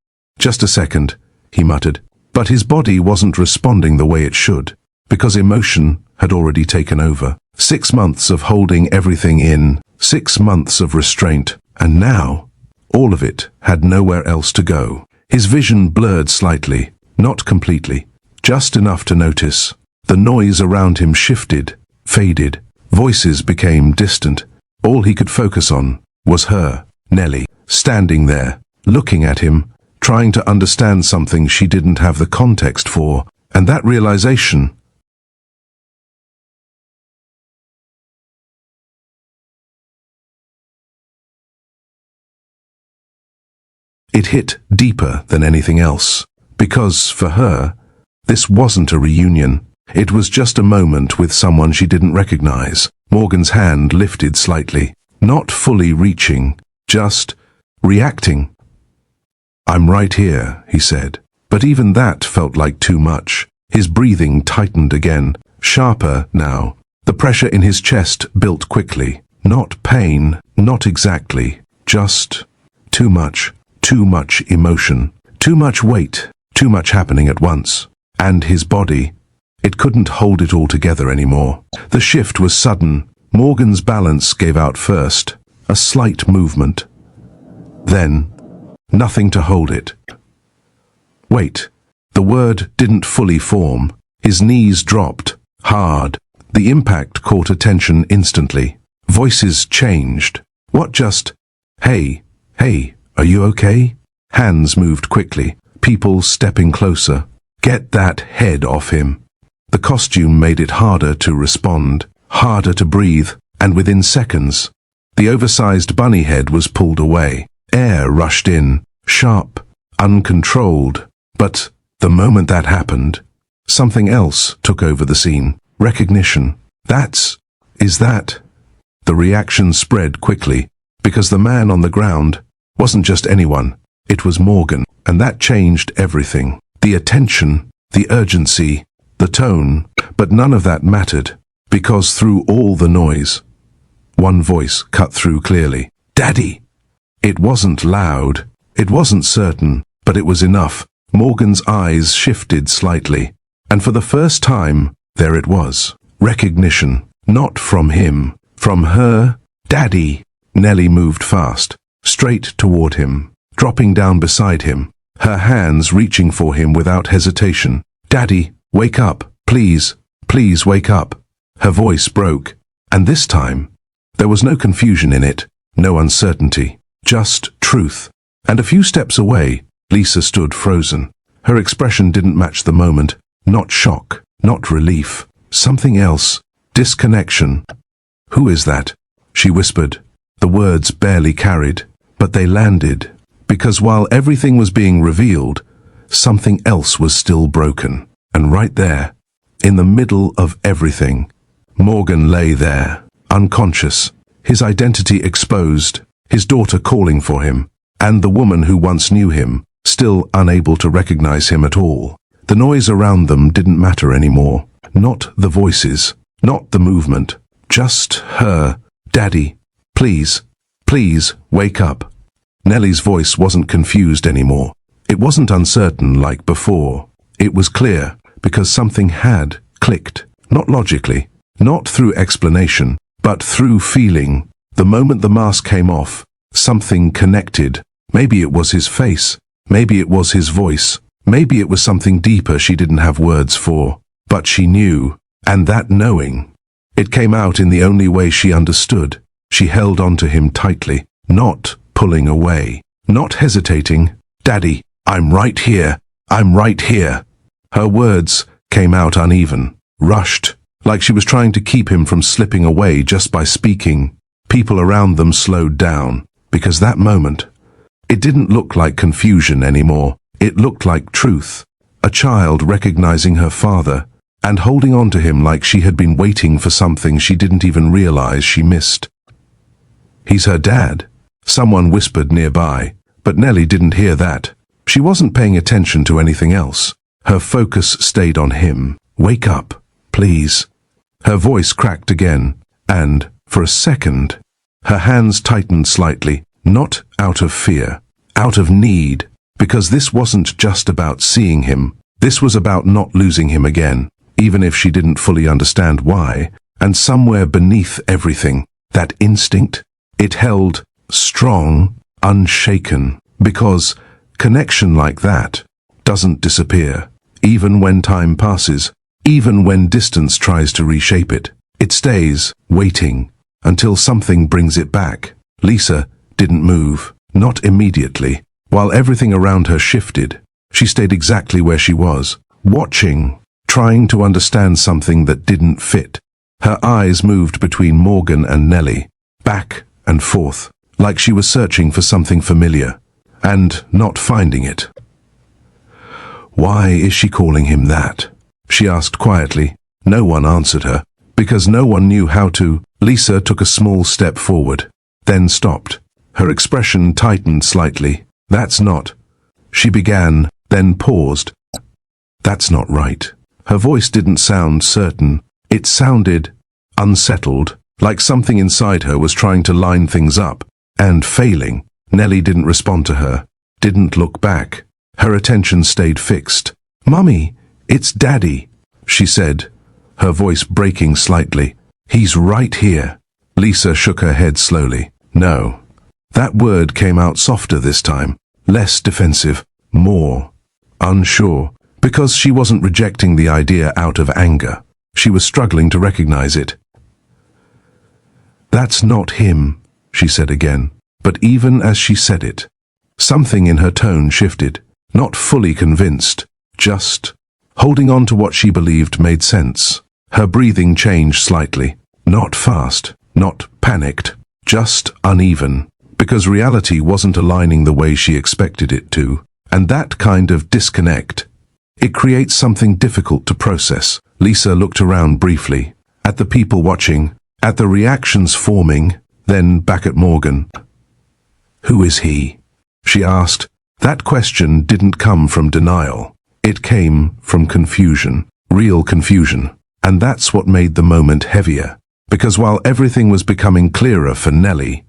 a second, he muttered. But his body wasn't responding the way it should, because emotion had already taken over. 6 months of holding everything in, 6 months of restraint, and now, all of it had nowhere else to go. His vision blurred slightly, not completely, just enough to notice. The noise around him shifted, faded. Voices became distant. All he could focus on was her, Nellie, standing there, looking at him, trying to understand something she didn't have the context for, and that realization, it hit deeper than anything else, because, for her, this wasn't a reunion. It was just a moment with someone she didn't recognize. Morgan's hand lifted slightly, not fully reaching, just reacting. "I'm right here," he said. But even that felt like too much. His breathing tightened again, sharper now. The pressure in his chest built quickly. Not pain, not exactly, just too much emotion, too much weight, too much happening at once. And his body, it couldn't hold it all together anymore. The shift was sudden. Morgan's balance gave out first, a slight movement. Then, nothing to hold it. Wait, the word didn't fully form. His knees dropped, hard. The impact caught attention instantly. Voices changed. What just, "Hey, are you okay?" Hands moved quickly, people stepping closer. "Get that head off him." The costume made it harder to respond, harder to breathe, and within seconds, the oversized bunny head was pulled away. Air rushed in, sharp, uncontrolled. But the moment that happened, something else took over the scene. Recognition. Is that? The reaction spread quickly, because the man on the ground wasn't just anyone, it was Morgan, and that changed everything. The attention, the urgency, the tone, but none of that mattered, because through all the noise, one voice cut through clearly. "Daddy!" It wasn't loud, it wasn't certain, but it was enough. Morgan's eyes shifted slightly, and for the first time, there it was. Recognition. Not from him, from her. "Daddy!" Nellie moved fast, straight toward him, dropping down beside him, her hands reaching for him without hesitation. "Daddy, wake up, please, please wake up." Her voice broke, and this time, there was no confusion in it, no uncertainty, just truth. And a few steps away, Lisa stood frozen. Her expression didn't match the moment, not shock, not relief. Something else. Disconnection. "Who is that?" she whispered. The words barely carried, but they landed, because while everything was being revealed, something else was still broken. And right there, in the middle of everything, Morgan lay there, unconscious, his identity exposed, his daughter calling for him, and the woman who once knew him, still unable to recognize him at all. The noise around them didn't matter anymore. Not the voices, not the movement, just her. "Daddy, please, please, wake up." Nellie's voice wasn't confused anymore. It wasn't uncertain like before. It was clear, because something had clicked. Not logically, not through explanation, but through feeling. The moment the mask came off, something connected. Maybe it was his face, maybe it was his voice, maybe it was something deeper she didn't have words for. But she knew, and that knowing, it came out in the only way she understood. She held onto him tightly, not pulling away, not hesitating. "Daddy, I'm right here, I'm right here." Her words came out uneven, rushed, like she was trying to keep him from slipping away just by speaking. People around them slowed down, because that moment, it didn't look like confusion anymore. It looked like truth. A child recognizing her father, and holding on to him like she had been waiting for something she didn't even realize she missed. "He's her dad," someone whispered nearby, but Nellie didn't hear that. She wasn't paying attention to anything else. Her focus stayed on him. "Wake up, please." Her voice cracked again, and, for a second, her hands tightened slightly, not out of fear, out of need, because this wasn't just about seeing him. This was about not losing him again, even if she didn't fully understand why. And somewhere beneath everything, that instinct, it held strong, unshaken, because connection like that doesn't disappear. Even when time passes, even when distance tries to reshape it, it stays, waiting, until something brings it back. Lisa didn't move, not immediately. While everything around her shifted, she stayed exactly where she was, watching, trying to understand something that didn't fit. Her eyes moved between Morgan and Nellie, back and forth, like she was searching for something familiar, and not finding it. "Why is she calling him that?" she asked quietly. No one answered her, because no one knew how to. Lisa took a small step forward, then stopped. Her expression tightened slightly. "That's not," she began, then paused. "That's not right." Her voice didn't sound certain. It sounded unsettled, like something inside her was trying to line things up, and failing. Nellie didn't respond to her, didn't look back. Her attention stayed fixed. "Mummy, it's Daddy," she said, her voice breaking slightly. "He's right here." Lisa shook her head slowly. "No." That word came out softer this time, less defensive, more unsure, because she wasn't rejecting the idea out of anger. She was struggling to recognize it. "That's not him," she said again. But even as she said it, something in her tone shifted, not fully convinced, just holding on to what she believed made sense. Her breathing changed slightly, not fast, not panicked, just uneven, because reality wasn't aligning the way she expected it to. And that kind of disconnect, it creates something difficult to process. Lisa looked around briefly, at the people watching, at the reactions forming, then back at Morgan. "Who is he?" she asked. That question didn't come from denial. It came from confusion, real confusion. And that's what made the moment heavier. Because while everything was becoming clearer for Nellie,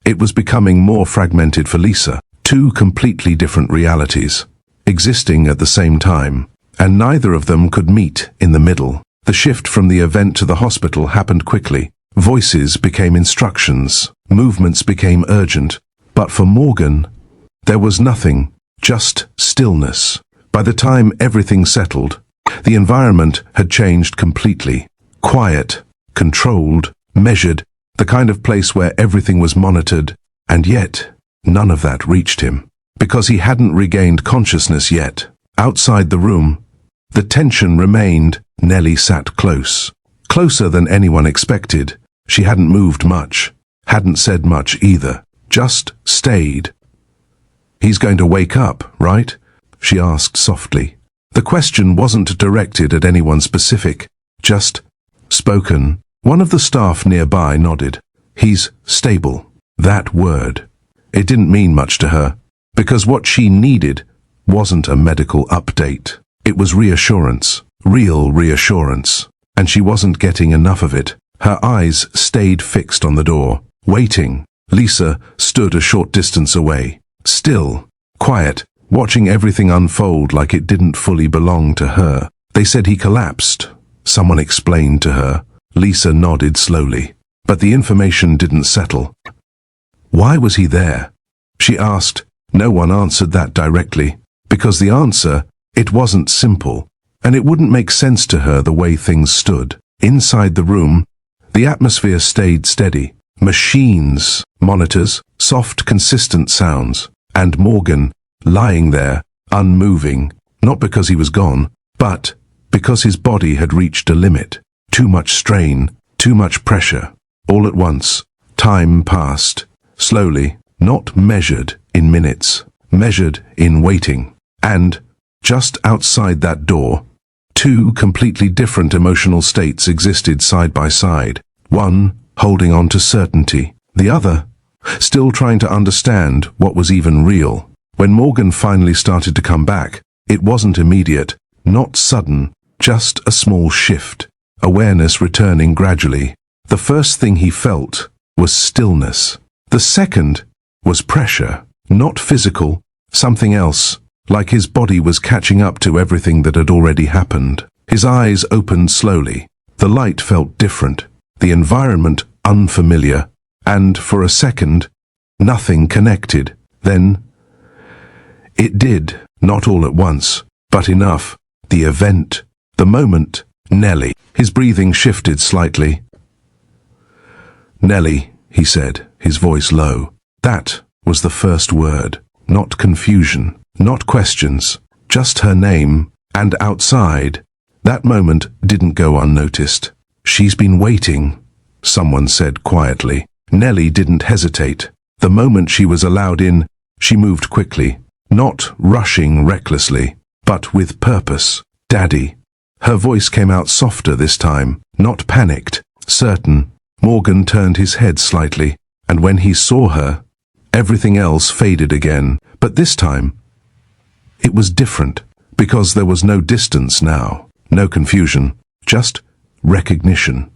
it was becoming more fragmented for Lisa. Two completely different realities, existing at the same time, and neither of them could meet in the middle. The shift from the event to the hospital happened quickly. Voices became instructions, movements became urgent. But for Morgan, there was nothing, just stillness. By the time everything settled, the environment had changed completely. Quiet, controlled, measured, the kind of place where everything was monitored, and yet none of that reached him, because he hadn't regained consciousness yet. Outside the room, The tension remained. Nellie sat close. Closer than anyone expected. She hadn't moved much. Hadn't said much either. Just stayed. "He's going to wake up, right?" she asked softly. The question wasn't directed at anyone specific, just spoken. One of the staff nearby nodded. "He's stable." That word. It didn't mean much to her, because what she needed wasn't a medical update. It was reassurance, real reassurance, and she wasn't getting enough of it. Her eyes stayed fixed on the door, waiting. Lisa stood a short distance away, still, quiet, watching everything unfold like it didn't fully belong to her. "They said he collapsed," someone explained to her. Lisa nodded slowly, but the information didn't settle. Why was he there? She asked. No one answered that directly, because the answer, it wasn't simple, and it wouldn't make sense to her the way things stood. Inside the room, the atmosphere stayed steady. Machines, monitors, soft, consistent sounds, and Morgan, lying there, unmoving, not because he was gone, but because his body had reached a limit. Too much strain, too much pressure. All at once, time passed, slowly, not measured in minutes, measured in waiting. And, just outside that door, two completely different emotional states existed side by side. One, holding on to certainty. The other, still trying to understand what was even real. When Morgan finally started to come back, it wasn't immediate, not sudden, just a small shift. Awareness returning gradually. The first thing he felt was stillness. The second was pressure, not physical, something else, like his body was catching up to everything that had already happened. His eyes opened slowly. The light felt different, the environment unfamiliar, and for a second, nothing connected. Then, it did, not all at once, but enough. The event, the moment, Nellie. His breathing shifted slightly. "Nellie," he said, his voice low. That was the first word. Not confusion, not questions, just her name, and outside. That moment didn't go unnoticed. "She's been waiting," someone said quietly. Nellie didn't hesitate. The moment she was allowed in, she moved quickly, not rushing recklessly, but with purpose. "Daddy." Her voice came out softer this time, not panicked, certain. Morgan turned his head slightly, and when he saw her, everything else faded again. But this time, it was different, because there was no distance now, no confusion, just recognition.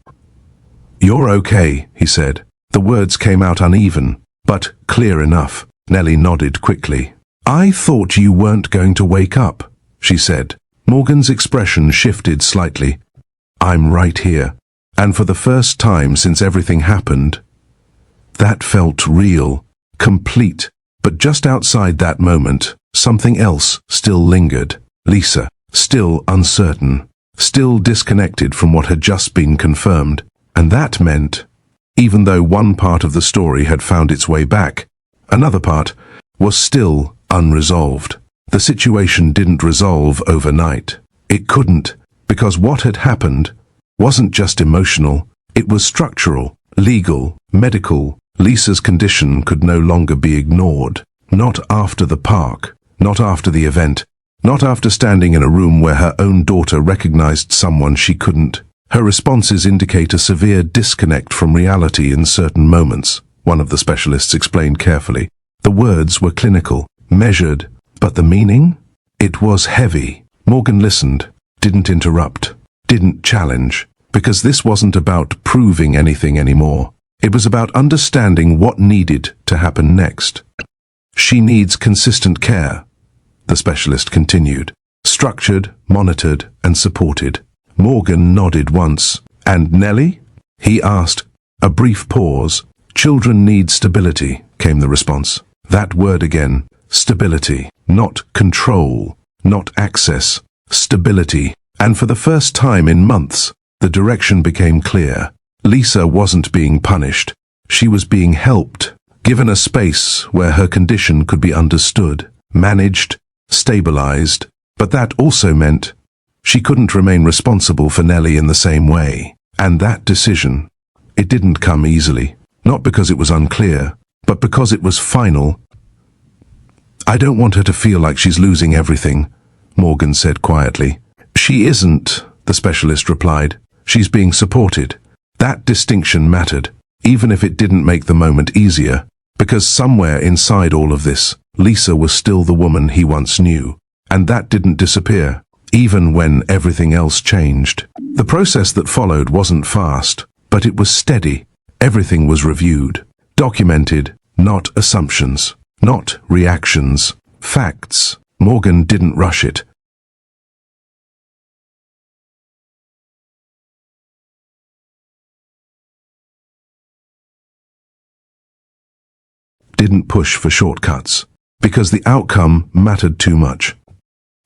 "You're okay," he said. The words came out uneven, but clear enough. Nellie nodded quickly. "I thought you weren't going to wake up," she said. Morgan's expression shifted slightly. "I'm right here." And for the first time since everything happened, that felt real, complete. But just outside that moment, something else still lingered. Lisa, still uncertain, still disconnected from what had just been confirmed. And that meant, even though one part of the story had found its way back, another part was still unresolved. The situation didn't resolve overnight. It couldn't, because what had happened wasn't just emotional, it was structural, legal, medical. Lisa's condition could no longer be ignored. Not after the park, not after the event, not after standing in a room where her own daughter recognized someone she couldn't. Her responses indicate a severe disconnect from reality in certain moments, one of the specialists explained carefully. The words were clinical, measured, but the meaning? It was heavy. Morgan listened, didn't interrupt, didn't challenge, because this wasn't about proving anything anymore. It was about understanding what needed to happen next. "She needs consistent care," the specialist continued. "Structured, monitored, and supported." Morgan nodded once. "And Nellie?" he asked. A brief pause. "Children need stability," came the response. That word again. Stability. Not control, not access. Stability. And for the first time in months, the direction became clear. Lisa wasn't being punished. She was being helped, given a space where her condition could be understood, managed, stabilized. But that also meant She couldn't remain responsible for Nellie in the same way. And that decision, it didn't come easily. Not because it was unclear, but because it was final. "I don't want her to feel like she's losing everything," Morgan said quietly. "She isn't," the specialist replied. "She's being supported." That distinction mattered, even if it didn't make the moment easier, because somewhere inside all of this, Lisa was still the woman he once knew. And that didn't disappear, even when everything else changed. The process that followed wasn't fast, but it was steady. Everything was reviewed, documented, not assumptions, not reactions, facts. Morgan didn't rush it. Didn't push for shortcuts, because the outcome mattered too much.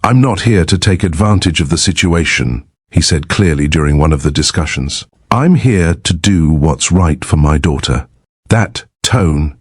"I'm not here to take advantage of the situation," he said clearly during one of the discussions. "I'm here to do what's right for my daughter." That tone,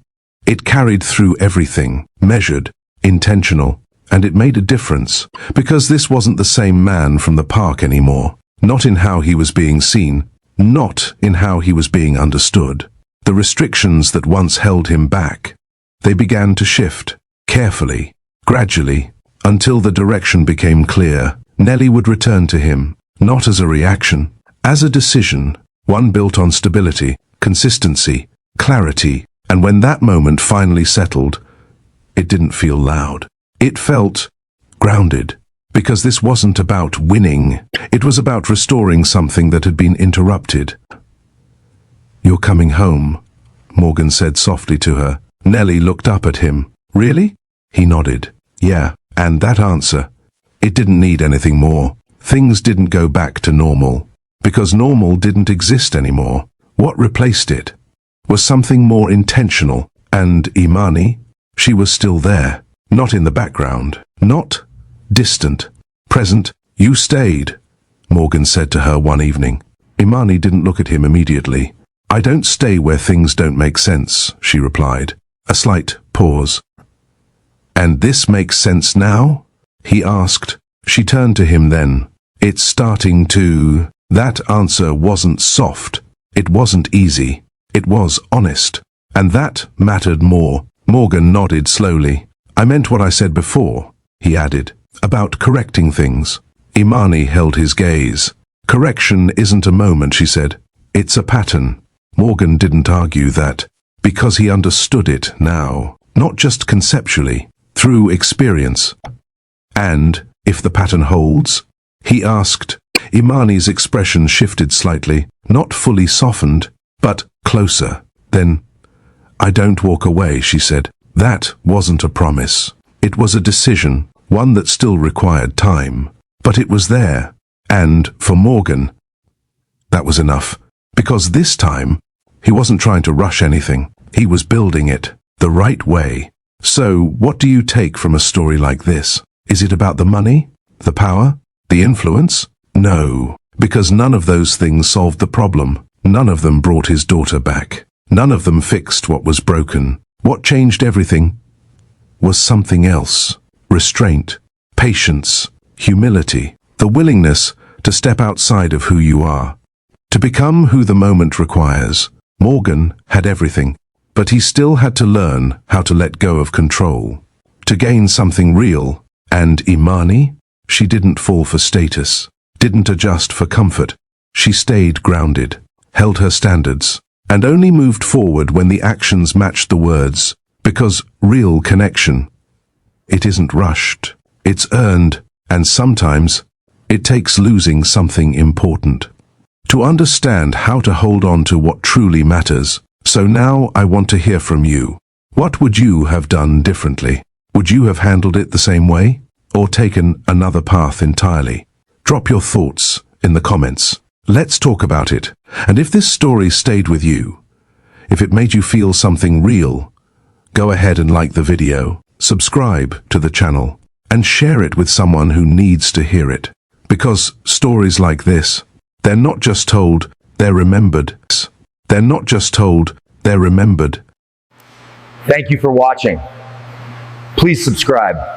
it carried through everything, measured, intentional, and it made a difference, because this wasn't the same man from the park anymore. Not in how he was being seen, not in how he was being understood. The restrictions that once held him back, they began to shift, carefully, gradually, until the direction became clear. Nellie would return to him, not as a reaction, as a decision, one built on stability, consistency, clarity, and when that moment finally settled, it didn't feel loud. It felt grounded, because this wasn't about winning. It was about restoring something that had been interrupted. "You're coming home," Morgan said softly to her. Nellie looked up at him. "Really?" He nodded. "Yeah." And that answer, it didn't need anything more. Things didn't go back to normal, because normal didn't exist anymore. What replaced it was something more intentional. And Imani, she was still there, not in the background, not distant, present. "You stayed," Morgan said to her one evening. Imani didn't look at him immediately. "I don't stay where things don't make sense," she replied. A slight pause. "And this makes sense now?" he asked. She turned to him then. "It's starting to..." That answer wasn't soft. It wasn't easy. It was honest. And that mattered more. Morgan nodded slowly. "I meant what I said before," he added, "about correcting things." Imani held his gaze. "Correction isn't a moment," she said. "It's a pattern." Morgan didn't argue that, because he understood it now, not just conceptually, through experience. "And if the pattern holds?" he asked. Imani's expression shifted slightly, not fully softened, but closer. Then, "I don't walk away," she said. That wasn't a promise. It was a decision, one that still required time. But it was there. And, for Morgan, that was enough. Because this time, he wasn't trying to rush anything. He was building it the right way. So, what do you take from a story like this? Is it about the money? The power? The influence? No, because none of those things solved the problem. None of them brought his daughter back. None of them fixed what was broken. What changed everything was something else. Restraint, patience, humility, the willingness to step outside of who you are, to become who the moment requires. Morgan had everything, but he still had to learn how to let go of control, to gain something real. And Imani? She didn't fall for status, didn't adjust for comfort. She stayed grounded, held her standards, and only moved forward when the actions matched the words, because real connection, it isn't rushed, it's earned, and sometimes it takes losing something important to understand how to hold on to what truly matters. So now I want to hear from you. What would you have done differently? Would you have handled it the same way, or taken another path entirely? Drop your thoughts in the comments. Let's talk about it. And if this story stayed with you, if it made you feel something real, go ahead and like the video, subscribe to the channel, and share it with someone who needs to hear it. Because stories like this, they're not just told, they're remembered. They're not just told, they're remembered. Thank you for watching. Please subscribe.